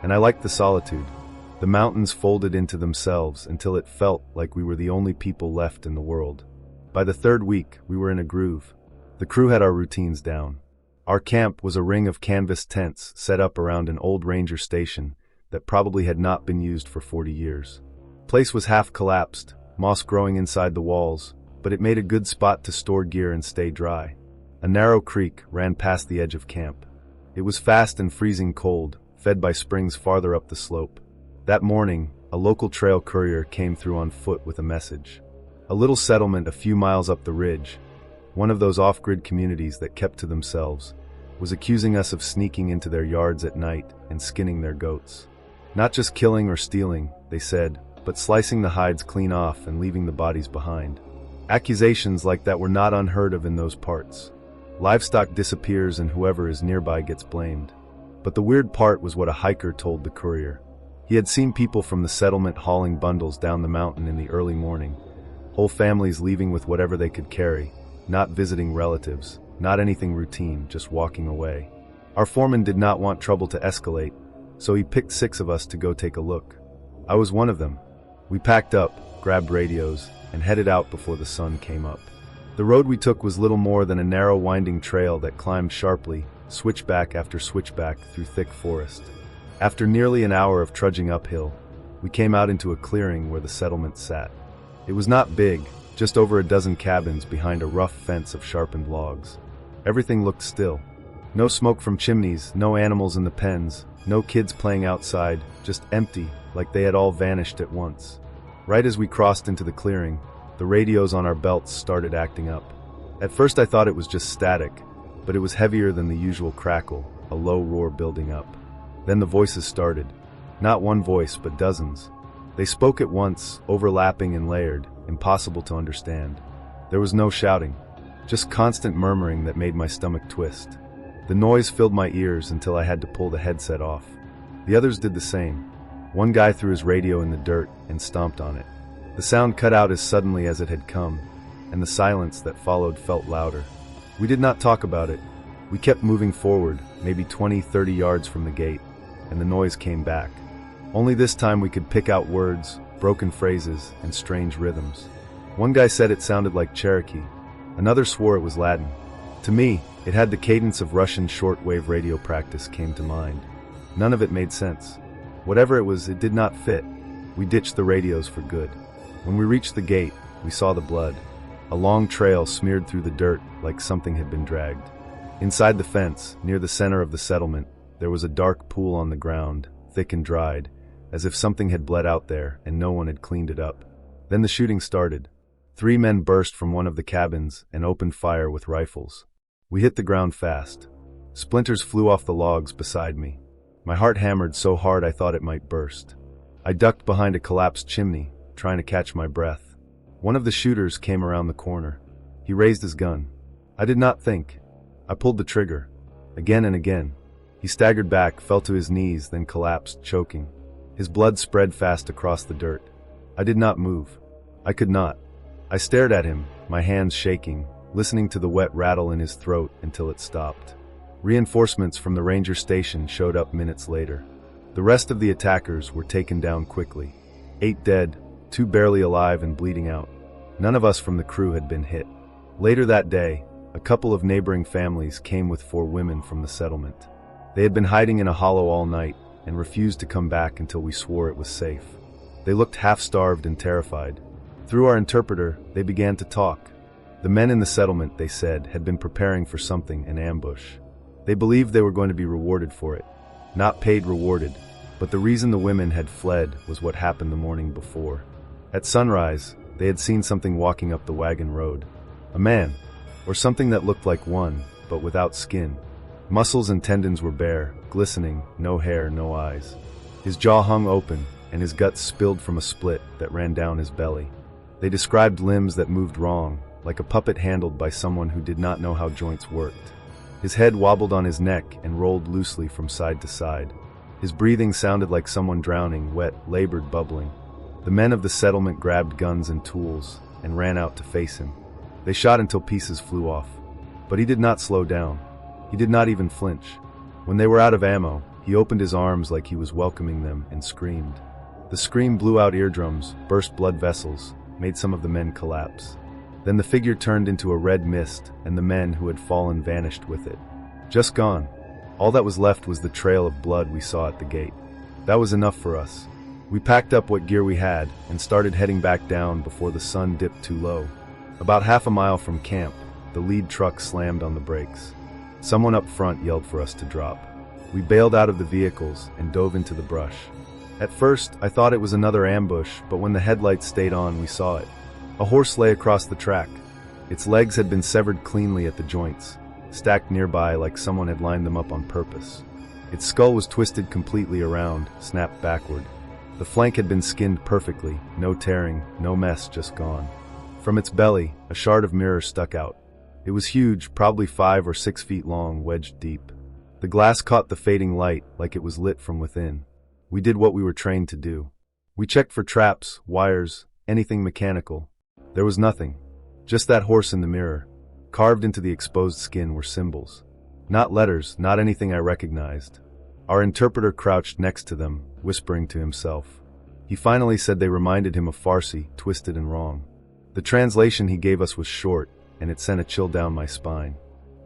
And I liked the solitude. The mountains folded into themselves until it felt like we were the only people left in the world. By the 3rd week, we were in a groove. The crew had our routines down. Our camp was a ring of canvas tents set up around an old ranger station that probably had not been used for 40 years. Place was half collapsed, moss growing inside the walls, but it made a good spot to store gear and stay dry. A narrow creek ran past the edge of camp. It was fast and freezing cold, fed by springs farther up the slope. That morning, a local trail courier came through on foot with a message. A little settlement a few miles up the ridge, one of those off-grid communities that kept to themselves, was accusing us of sneaking into their yards at night and skinning their goats. Not just killing or stealing, they said, but slicing the hides clean off and leaving the bodies behind. Accusations like that were not unheard of in those parts. Livestock disappears and whoever is nearby gets blamed. But the weird part was what a hiker told the courier. He had seen people from the settlement hauling bundles down the mountain in the early morning. Whole families leaving with whatever they could carry, not visiting relatives, not anything routine, just walking away. Our foreman did not want trouble to escalate, so he picked 6 of us to go take a look. I was one of them. We packed up, grabbed radios, and headed out before the sun came up. The road we took was little more than a narrow winding trail that climbed sharply, switchback after switchback through thick forest. After nearly an hour of trudging uphill, we came out into a clearing where the settlement sat. It was not big, just over a dozen cabins behind a rough fence of sharpened logs. Everything looked still. No smoke from chimneys, no animals in the pens, no kids playing outside, just empty, like they had all vanished at once. Right as we crossed into the clearing, the radios on our belts started acting up. At first I thought it was just static, but it was heavier than the usual crackle, a low roar building up. Then the voices started. Not one voice, but dozens. They spoke at once, overlapping and layered, impossible to understand. There was no shouting, just constant murmuring that made my stomach twist. The noise filled my ears until I had to pull the headset off. The others did the same. One guy threw his radio in the dirt and stomped on it. The sound cut out as suddenly as it had come, and the silence that followed felt louder. We did not talk about it. We kept moving forward, maybe 20-30 yards from the gate, and the noise came back. Only this time we could pick out words, broken phrases, and strange rhythms. One guy said it sounded like Cherokee. Another swore it was Latin. To me, it had the cadence of Russian shortwave radio practice came to mind. None of it made sense. Whatever it was, it did not fit. We ditched the radios for good. When we reached the gate, we saw the blood. A long trail smeared through the dirt like something had been dragged. Inside the fence, near the center of the settlement, there was a dark pool on the ground, thick and dried, as if something had bled out there and no one had cleaned it up. Then the shooting started. 3 men burst from one of the cabins and opened fire with rifles. We hit the ground fast. Splinters flew off the logs beside me. My heart hammered so hard I thought it might burst. I ducked behind a collapsed chimney, trying to catch my breath. One of the shooters came around the corner. He raised his gun. I did not think. I pulled the trigger. Again and again. He staggered back, fell to his knees, then collapsed, choking. His blood spread fast across the dirt. I did not move. I could not. I stared at him, my hands shaking, listening to the wet rattle in his throat until it stopped. Reinforcements from the ranger station showed up minutes later. The rest of the attackers were taken down quickly. 8 dead, 2 barely alive and bleeding out. None of us from the crew had been hit. Later that day, a couple of neighboring families came with 4 women from the settlement. They had been hiding in a hollow all night and refused to come back until we swore it was safe. They looked half-starved and terrified. Through our interpreter, they began to talk. The men in the settlement, they said, had been preparing for something, an ambush. They believed they were going to be rewarded for it. Not paid rewarded, but the reason the women had fled was what happened the morning before. At sunrise, they had seen something walking up the wagon road. A man, or something that looked like one, but without skin. Muscles and tendons were bare, glistening, no hair, no eyes. His jaw hung open, and his guts spilled from a split that ran down his belly. They described limbs that moved wrong, like a puppet handled by someone who did not know how joints worked. His head wobbled on his neck and rolled loosely from side to side. His breathing sounded like someone drowning, wet, labored, bubbling. The men of the settlement grabbed guns and tools and ran out to face him. They shot until pieces flew off. But he did not slow down. He did not even flinch. When they were out of ammo, he opened his arms like he was welcoming them and screamed. The scream blew out eardrums, burst blood vessels, made some of the men collapse. Then the figure turned into a red mist, and the men who had fallen vanished with it. Just gone. All that was left was the trail of blood we saw at the gate. That was enough for us. We packed up what gear we had and started heading back down before the sun dipped too low. About half a mile from camp, the lead truck slammed on the brakes. Someone up front yelled for us to drop. We bailed out of the vehicles and dove into the brush. At first, I thought it was another ambush, but when the headlights stayed on, we saw it. A horse lay across the track. Its legs had been severed cleanly at the joints, stacked nearby like someone had lined them up on purpose. Its skull was twisted completely around, snapped backward. The flank had been skinned perfectly, no tearing, no mess, just gone. From its belly, a shard of mirror stuck out. It was huge, probably 5 or 6 feet long, wedged deep. The glass caught the fading light like it was lit from within. We did what we were trained to do. We checked for traps, wires, anything mechanical. There was nothing. Just that horse in the mirror. Carved into the exposed skin were symbols. Not letters, not anything I recognized. Our interpreter crouched next to them, whispering to himself. He finally said they reminded him of Farsi, twisted and wrong. The translation he gave us was short, and it sent a chill down my spine.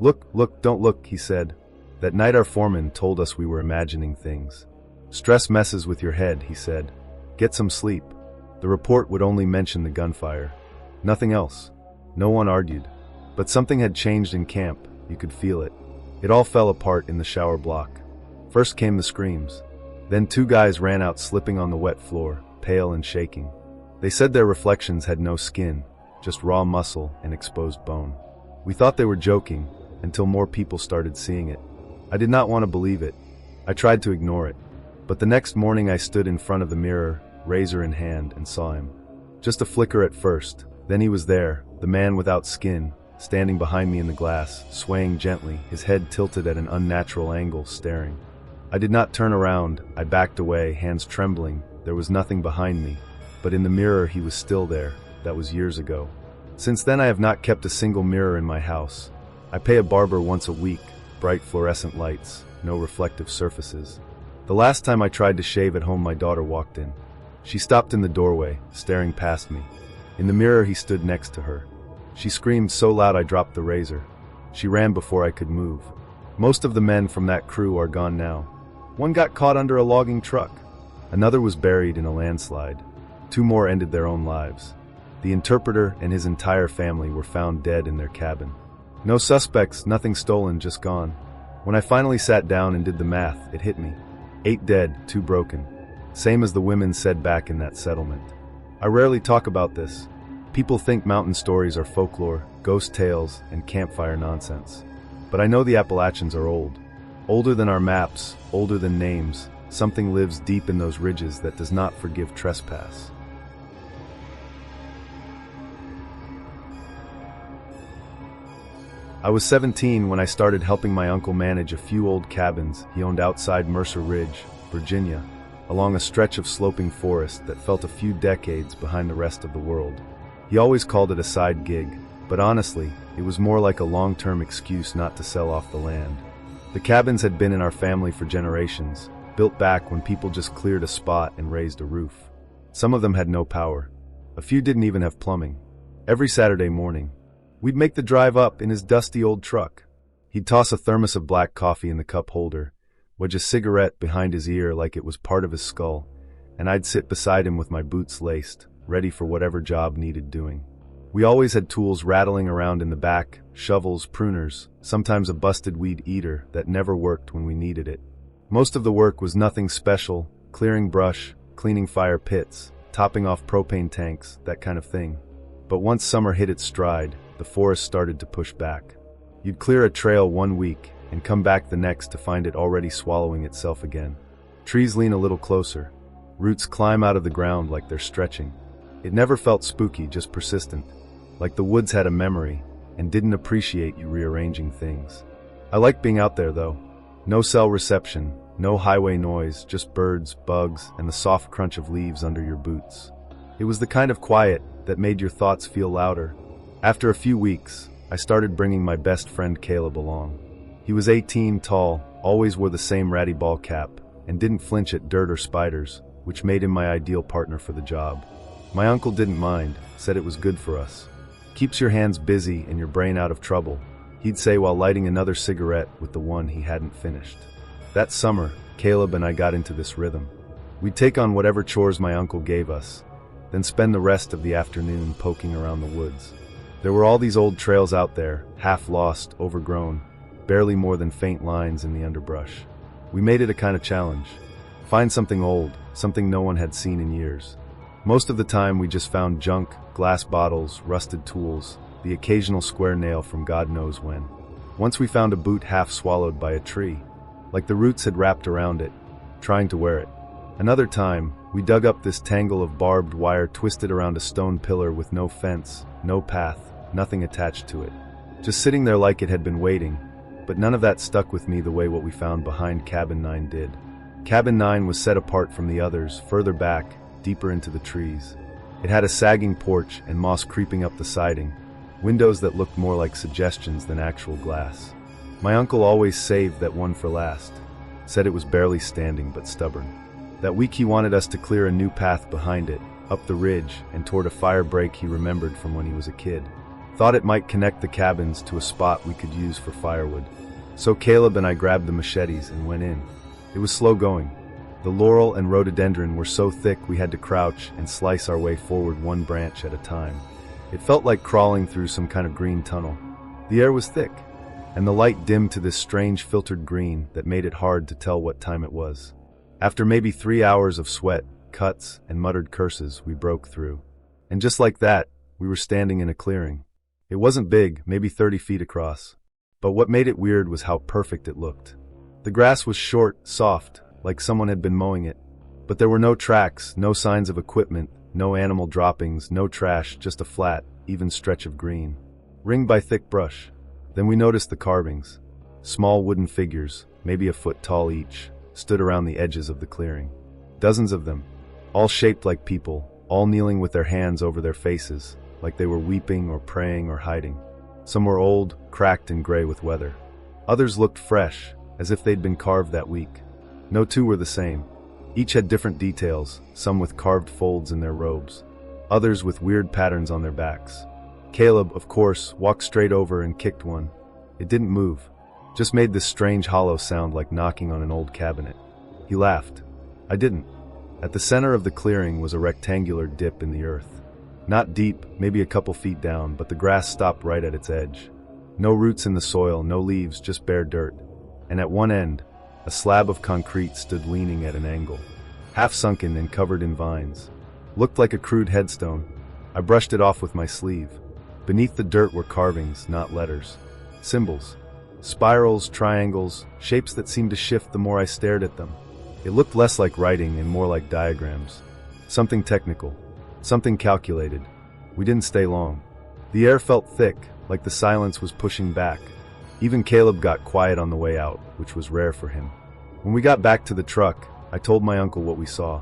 Look, look, don't look, he said. That night our foreman told us we were imagining things. Stress messes with your head, he said. Get some sleep. The report would only mention the gunfire. Nothing else. No one argued. But something had changed in camp. You could feel it. It all fell apart in the shower block. First came the screams. Then 2 guys ran out slipping on the wet floor, pale and shaking. They said their reflections had no skin, just raw muscle and exposed bone. We thought they were joking, until more people started seeing it. I did not want to believe it. I tried to ignore it. But the next morning I stood in front of the mirror, razor in hand, and saw him. Just a flicker at first, then he was there, the man without skin, standing behind me in the glass, swaying gently, his head tilted at an unnatural angle, staring. I did not turn around. I backed away, hands trembling. There was nothing behind me, but in the mirror he was still there. That was years ago. Since then I have not kept a single mirror in my house. I pay a barber once a week, bright fluorescent lights, no reflective surfaces. The last time I tried to shave at home, my daughter walked in. She stopped in the doorway, staring past me. In the mirror he stood next to her. She screamed so loud I dropped the razor. She ran before I could move. Most of the men from that crew are gone now. One got caught under a logging truck. Another was buried in a landslide. 2 more ended their own lives. The interpreter and his entire family were found dead in their cabin. No suspects, nothing stolen, just gone. When I finally sat down and did the math, it hit me. 8 dead, 2 broken. Same as the women said back in that settlement. I rarely talk about this. People think mountain stories are folklore, ghost tales, and campfire nonsense. But I know the Appalachians are old. Older than our maps, older than names. Something lives deep in those ridges that does not forgive trespass. I was 17 when I started helping my uncle manage a few old cabins he owned outside Mercer Ridge, Virginia, along a stretch of sloping forest that felt a few decades behind the rest of the world. He always called it a side gig, but honestly, it was more like a long-term excuse not to sell off the land. The cabins had been in our family for generations, built back when people just cleared a spot and raised a roof. Some of them had no power. A few didn't even have plumbing. Every Saturday morning, we'd make the drive up in his dusty old truck. He'd toss a thermos of black coffee in the cup holder, wedge a cigarette behind his ear like it was part of his skull, and I'd sit beside him with my boots laced, ready for whatever job needed doing. We always had tools rattling around in the back, shovels, pruners, sometimes a busted weed eater that never worked when we needed it. Most of the work was nothing special, clearing brush, cleaning fire pits, topping off propane tanks, that kind of thing. But once summer hit its stride, the forest started to push back. You'd clear a trail one week and come back the next to find it already swallowing itself again. Trees lean a little closer. Roots climb out of the ground like they're stretching. It never felt spooky, just persistent. Like the woods had a memory and didn't appreciate you rearranging things. I liked being out there though. No cell reception, no highway noise, just birds, bugs, and the soft crunch of leaves under your boots. It was the kind of quiet that made your thoughts feel louder. After a few weeks, I started bringing my best friend Caleb along. He was 18, tall, always wore the same ratty ball cap, and didn't flinch at dirt or spiders, which made him my ideal partner for the job. My uncle didn't mind, said it was good for us. Keeps your hands busy and your brain out of trouble, he'd say while lighting another cigarette with the one he hadn't finished. That summer, Caleb and I got into this rhythm. We'd take on whatever chores my uncle gave us, then spend the rest of the afternoon poking around the woods. There were all these old trails out there, half lost, overgrown, barely more than faint lines in the underbrush. We made it a kind of challenge. Find something old, something no one had seen in years. Most of the time we just found junk, glass bottles, rusted tools, the occasional square nail from God knows when. Once we found a boot half swallowed by a tree, like the roots had wrapped around it, trying to wear it. Another time, we dug up this tangle of barbed wire twisted around a stone pillar with no fence, no path, nothing attached to it. Just sitting there like it had been waiting, but none of that stuck with me the way what we found behind Cabin 9 did. Cabin 9 was set apart from the others, further back, deeper into the trees. It had a sagging porch and moss creeping up the siding, windows that looked more like suggestions than actual glass. My uncle always saved that one for last, said it was barely standing but stubborn. That week he wanted us to clear a new path behind it, up the ridge and toward a fire break he remembered from when he was a kid. Thought it might connect the cabins to a spot we could use for firewood. So Caleb and I grabbed the machetes and went in. It was slow going. The laurel and rhododendron were so thick we had to crouch and slice our way forward one branch at a time. It felt like crawling through some kind of green tunnel. The air was thick, and the light dimmed to this strange filtered green that made it hard to tell what time it was. After maybe 3 hours of sweat, cuts, and muttered curses, we broke through. And just like that, we were standing in a clearing. It wasn't big, maybe 30 feet across. But what made it weird was how perfect it looked. The grass was short, soft, like someone had been mowing it. But there were no tracks, no signs of equipment, no animal droppings, no trash, just a flat, even stretch of green, ringed by thick brush. Then we noticed the carvings. Small wooden figures, maybe a foot tall each, stood around the edges of the clearing. Dozens of them, all shaped like people, all kneeling with their hands over their faces, like they were weeping or praying or hiding. Some were old, cracked and gray with weather. Others looked fresh, as if they'd been carved that week. No two were the same. Each had different details, some with carved folds in their robes, others with weird patterns on their backs. Caleb, of course, walked straight over and kicked one. It didn't move, just made this strange hollow sound like knocking on an old cabinet. He laughed. I didn't. At the center of the clearing was a rectangular dip in the earth. Not deep, maybe a couple feet down, but the grass stopped right at its edge. No roots in the soil, no leaves, just bare dirt. And at one end, a slab of concrete stood leaning at an angle, half sunken and covered in vines. Looked like a crude headstone. I brushed it off with my sleeve. Beneath the dirt were carvings, not letters. Symbols. Spirals, triangles, shapes that seemed to shift the more I stared at them. It looked less like writing and more like diagrams. Something technical. Something calculated. We didn't stay long. The air felt thick, like the silence was pushing back. Even Caleb got quiet on the way out, which was rare for him. When we got back to the truck, I told my uncle what we saw.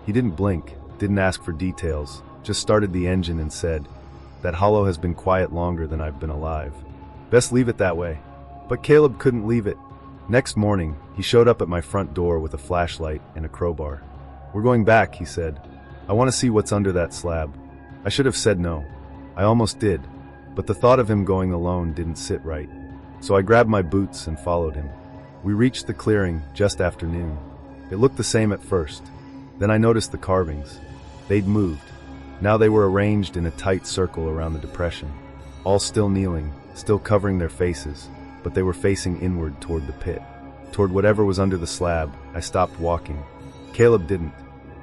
He didn't blink, didn't ask for details, just started the engine and said, "That hollow has been quiet longer than I've been alive. Best leave it that way." But Caleb couldn't leave it. Next morning, he showed up at my front door with a flashlight and a crowbar. "We're going back," he said. "I want to see what's under that slab." I should have said no. I almost did, but the thought of him going alone didn't sit right. So I grabbed my boots and followed him. We reached the clearing just after noon. It looked the same at first. Then I noticed the carvings. They'd moved. Now they were arranged in a tight circle around the depression. All still kneeling, still covering their faces, but they were facing inward toward the pit. Toward whatever was under the slab. I stopped walking. Caleb didn't.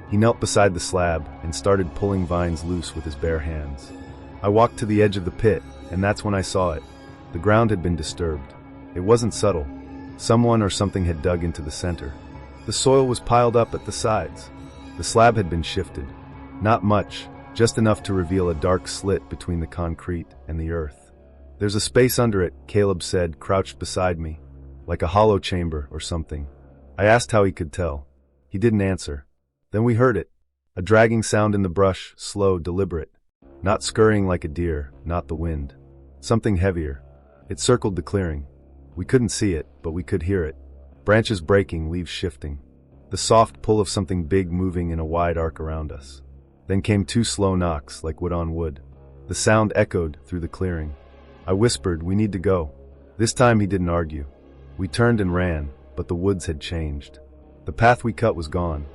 He knelt beside the slab and started pulling vines loose with his bare hands. I walked to the edge of the pit, and that's when I saw it. The ground had been disturbed. It wasn't subtle. Someone or something had dug into the center. The soil was piled up at the sides. The slab had been shifted. Not much, just enough to reveal a dark slit between the concrete and the earth. "There's a space under it," Caleb said, crouched beside me, like a hollow chamber or something. I asked how he could tell. He didn't answer. Then we heard it. A dragging sound in the brush, slow, deliberate. Not scurrying like a deer, not the wind. Something heavier. It circled the clearing. We couldn't see it, but we could hear it. Branches breaking, leaves shifting. The soft pull of something big moving in a wide arc around us. Then came two slow knocks, like wood on wood. The sound echoed through the clearing. I whispered, "We need to go." This time he didn't argue. We turned and ran, but the woods had changed. The path we cut was gone.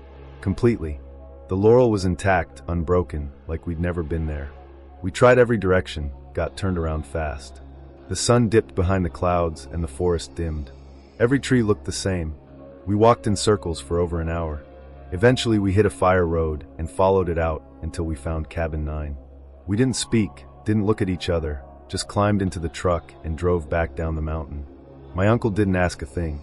Completely. The laurel was intact, unbroken, like we'd never been there. We tried every direction, got turned around fast. The sun dipped behind the clouds and the forest dimmed. Every tree looked the same. We walked in circles for over an hour. Eventually we hit a fire road and followed it out until we found Cabin 9. We didn't speak, didn't look at each other, just climbed into the truck and drove back down the mountain. My uncle didn't ask a thing.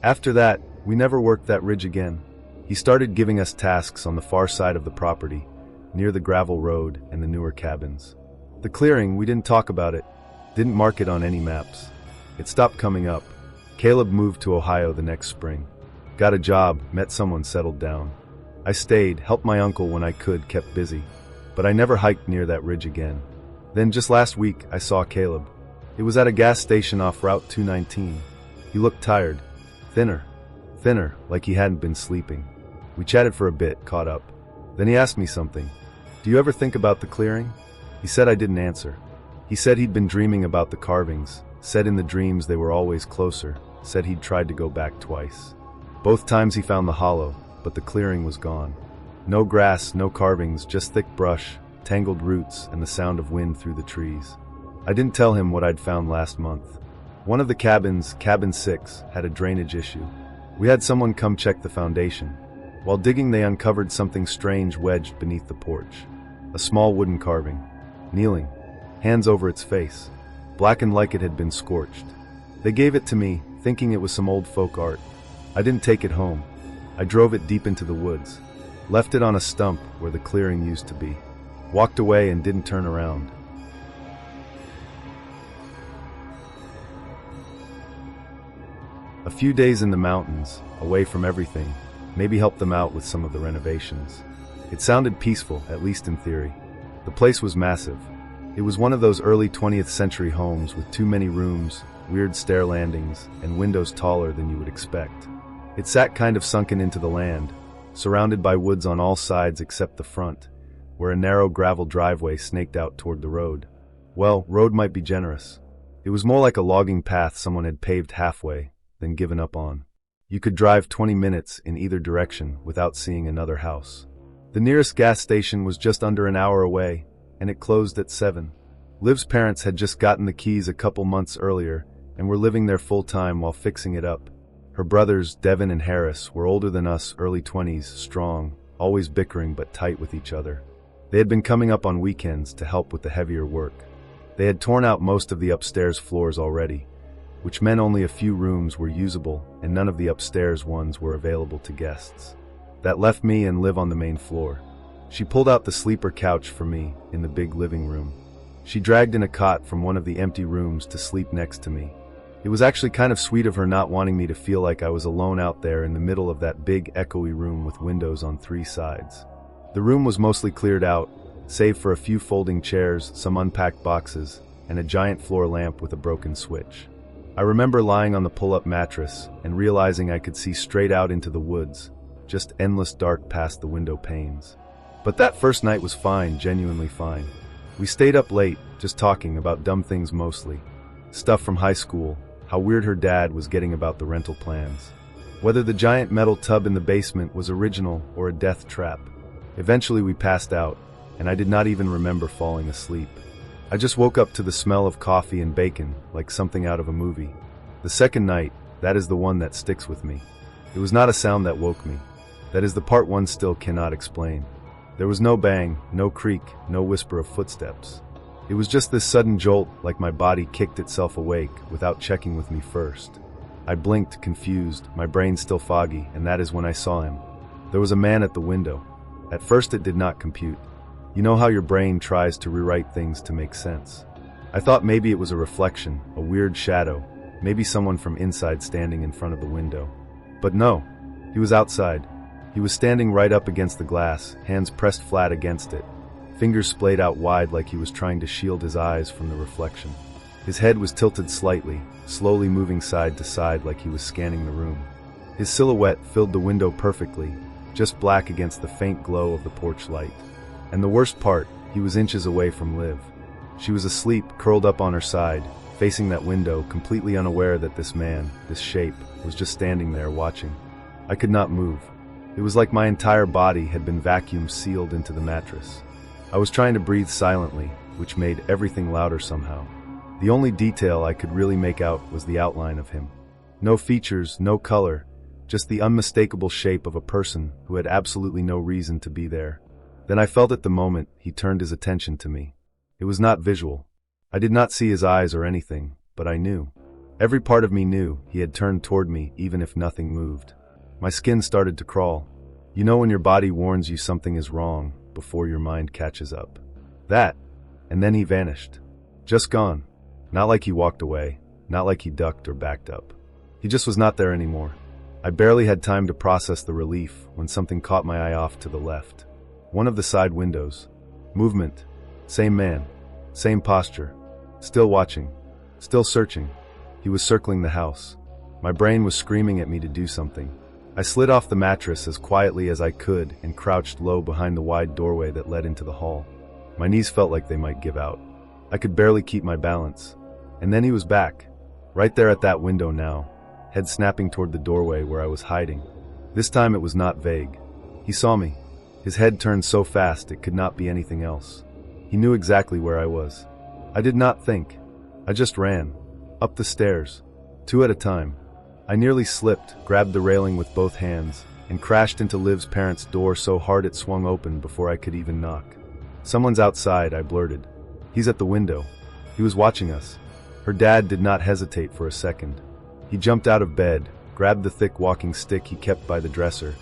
After that, we never worked that ridge again. He started giving us tasks on the far side of the property, near the gravel road and the newer cabins. The clearing, we didn't talk about it, didn't mark it on any maps. It stopped coming up. Caleb moved to Ohio the next spring. Got a job, met someone, settled down. I stayed, helped my uncle when I could, kept busy. But I never hiked near that ridge again. Then just last week, I saw Caleb. It was at a gas station off Route 219. He looked tired. Thinner, like he hadn't been sleeping. We chatted for a bit, caught up. Then he asked me something. "Do you ever think about the clearing?" He said I didn't answer. He said he'd been dreaming about the carvings, said in the dreams they were always closer, said he'd tried to go back twice. Both times he found the hollow, but the clearing was gone. No grass, no carvings, just thick brush, tangled roots, and the sound of wind through the trees. I didn't tell him what I'd found last month. One of the cabins, Cabin 6, had a drainage issue. We had someone come check the foundation. While digging, they uncovered something strange wedged beneath the porch. A small wooden carving. Kneeling. Hands over its face. Blackened like it had been scorched. They gave it to me, thinking it was some old folk art. I didn't take it home. I drove it deep into the woods. Left it on a stump where the clearing used to be. Walked away and didn't turn around. A few days in the mountains, away from everything, maybe help them out with some of the renovations. It sounded peaceful, at least in theory. The place was massive. It was one of those early 20th century homes with too many rooms, weird stair landings, and windows taller than you would expect. It sat kind of sunken into the land, surrounded by woods on all sides except the front, where a narrow gravel driveway snaked out toward the road. Well, road might be generous. It was more like a logging path someone had paved halfway, then given up on. You could drive 20 minutes in either direction without seeing another house. The nearest gas station was just under an hour away, and it closed at 7. Liv's parents had just gotten the keys a couple months earlier and were living there full-time while fixing it up. Her brothers, Devin and Harris, were older than us, early 20s, strong, always bickering but tight with each other. They had been coming up on weekends to help with the heavier work. They had torn out most of the upstairs floors already, which meant only a few rooms were usable and none of the upstairs ones were available to guests. That left me and Liv on the main floor. She pulled out the sleeper couch for me in the big living room. She dragged in a cot from one of the empty rooms to sleep next to me. It was actually kind of sweet of her not wanting me to feel like I was alone out there in the middle of that big echoey room with windows on 3 sides. The room was mostly cleared out, save for a few folding chairs, some unpacked boxes, and a giant floor lamp with a broken switch. I remember lying on the pull-up mattress and realizing I could see straight out into the woods, just endless dark past the window panes. But that first night was fine, genuinely fine. We stayed up late, just talking about dumb things mostly. Stuff from high school, how weird her dad was getting about the rental plans. Whether the giant metal tub in the basement was original or a death trap. Eventually we passed out, and I did not even remember falling asleep. I just woke up to the smell of coffee and bacon, like something out of a movie. The second night, that is the one that sticks with me. It was not a sound that woke me. That is the part one still cannot explain. There was no bang, no creak, no whisper of footsteps. It was just this sudden jolt, like my body kicked itself awake without checking with me first. I blinked, confused, my brain still foggy, and that is when I saw him. There was a man at the window. At first it did not compute. You know how your brain tries to rewrite things to make sense. I thought maybe it was a reflection, a weird shadow, maybe someone from inside standing in front of the window. But no, he was outside. He was standing right up against the glass, hands pressed flat against it, fingers splayed out wide like he was trying to shield his eyes from the reflection. His head was tilted slightly, slowly moving side to side like he was scanning the room. His silhouette filled the window perfectly, just black against the faint glow of the porch light. And the worst part, he was inches away from Liv. She was asleep, curled up on her side, facing that window, completely unaware that this man, this shape, was just standing there watching. I could not move. It was like my entire body had been vacuum sealed into the mattress. I was trying to breathe silently, which made everything louder somehow. The only detail I could really make out was the outline of him. No features, no color, just the unmistakable shape of a person who had absolutely no reason to be there. Then I felt at the moment he turned his attention to me. It was not visual. I did not see his eyes or anything, but I knew. Every part of me knew he had turned toward me even if nothing moved. My skin started to crawl. You know when your body warns you something is wrong before your mind catches up. That, and then he vanished. Just gone. Not like he walked away, not like he ducked or backed up. He just was not there anymore. I barely had time to process the relief when something caught my eye off to the left. One of the side windows. Movement. Same man. Same posture. Still watching. Still searching. He was circling the house. My brain was screaming at me to do something. I slid off the mattress as quietly as I could and crouched low behind the wide doorway that led into the hall. My knees felt like they might give out. I could barely keep my balance. And then he was back. Right there at that window now, head snapping toward the doorway where I was hiding. This time it was not vague. He saw me. His head turned so fast it could not be anything else. He knew exactly where I was. I did not think. I just ran. Up the stairs. 2 at a time. I nearly slipped, grabbed the railing with both hands, and crashed into Liv's parents' door so hard it swung open before I could even knock. "Someone's outside," I blurted. "He's at the window." He was watching us. Her dad did not hesitate for a second. He jumped out of bed, grabbed the thick walking stick he kept by the dresser,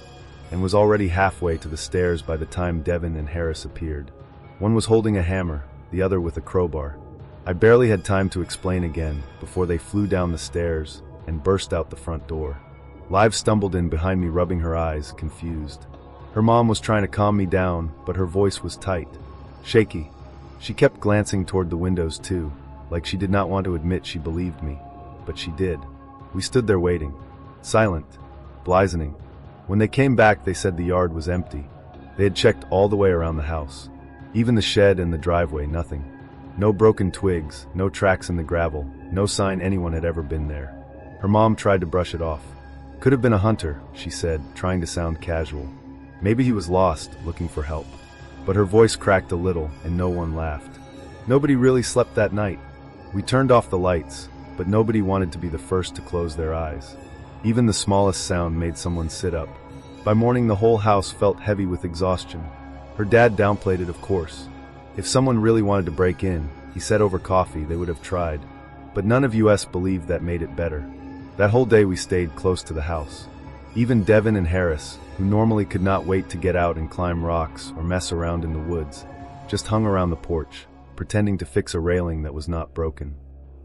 and was already halfway to the stairs by the time Devin and Harris appeared. One was holding a hammer, the other with a crowbar. I barely had time to explain again before they flew down the stairs, and burst out the front door. Liv stumbled in behind me, rubbing her eyes, confused. Her mom was trying to calm me down, but her voice was tight, shaky. She kept glancing toward the windows too, like she did not want to admit she believed me, but she did. We stood there waiting, silent, blizening. When they came back, they said the yard was empty. They had checked all the way around the house. Even the shed and the driveway, nothing. No broken twigs, no tracks in the gravel, no sign anyone had ever been there. Her mom tried to brush it off. Could have been a hunter, she said, trying to sound casual. Maybe he was lost, looking for help. But her voice cracked a little, and no one laughed. Nobody really slept that night. We turned off the lights, but nobody wanted to be the first to close their eyes. Even the smallest sound made someone sit up. By morning, the whole house felt heavy with exhaustion. Her dad downplayed it, of course. If someone really wanted to break in, he said over coffee, they would have tried. But none of us believed that made it better. That whole day we stayed close to the house. Even Devin and Harris, who normally could not wait to get out and climb rocks or mess around in the woods, just hung around the porch, pretending to fix a railing that was not broken.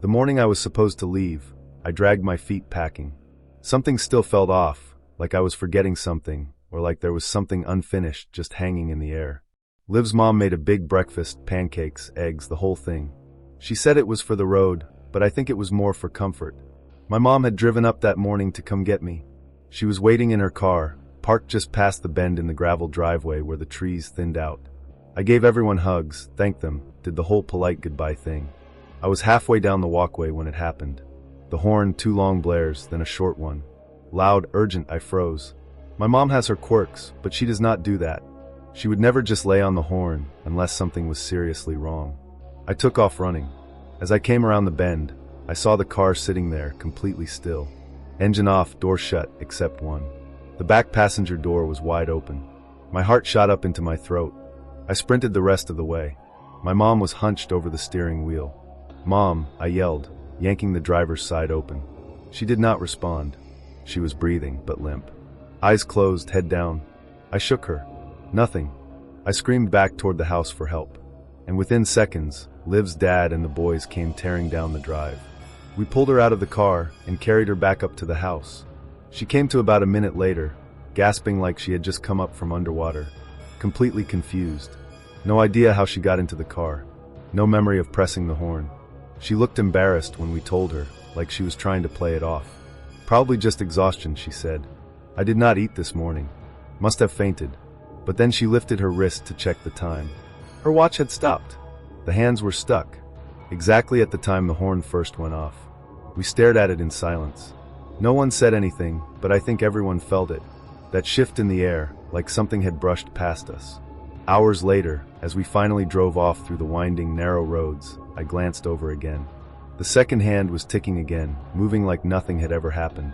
The morning I was supposed to leave, I dragged my feet packing. Something still felt off, like I was forgetting something, or like there was something unfinished just hanging in the air. Liv's mom made a big breakfast, pancakes, eggs, the whole thing. She said it was for the road, but I think it was more for comfort. My mom had driven up that morning to come get me. She was waiting in her car, parked just past the bend in the gravel driveway where the trees thinned out. I gave everyone hugs, thanked them, did the whole polite goodbye thing. I was halfway down the walkway when it happened. The horn, 2 long blares, then a short one. Loud, urgent, I froze. My mom has her quirks, but she does not do that. She would never just lay on the horn unless something was seriously wrong. I took off running. As I came around the bend, I saw the car sitting there, completely still. Engine off, door shut, except one. The back passenger door was wide open. My heart shot up into my throat. I sprinted the rest of the way. My mom was hunched over the steering wheel. "Mom," I yelled, yanking the driver's side open. She did not respond. She was breathing, but limp. Eyes closed, head down. I shook her. Nothing. I screamed back toward the house for help. And within seconds, Liv's dad and the boys came tearing down the drive. We pulled her out of the car and carried her back up to the house. She came to about a minute later, gasping like she had just come up from underwater, completely confused. No idea how she got into the car. No memory of pressing the horn. She looked embarrassed when we told her, like she was trying to play it off. "Probably just exhaustion," she said. "I did not eat this morning. Must have fainted." But then she lifted her wrist to check the time. Her watch had stopped. The hands were stuck, exactly at the time the horn first went off. We stared at it in silence. No one said anything, but I think everyone felt it. That shift in the air, like something had brushed past us. Hours later, as we finally drove off through the winding, narrow roads, I glanced over again. The second hand was ticking again, moving like nothing had ever happened.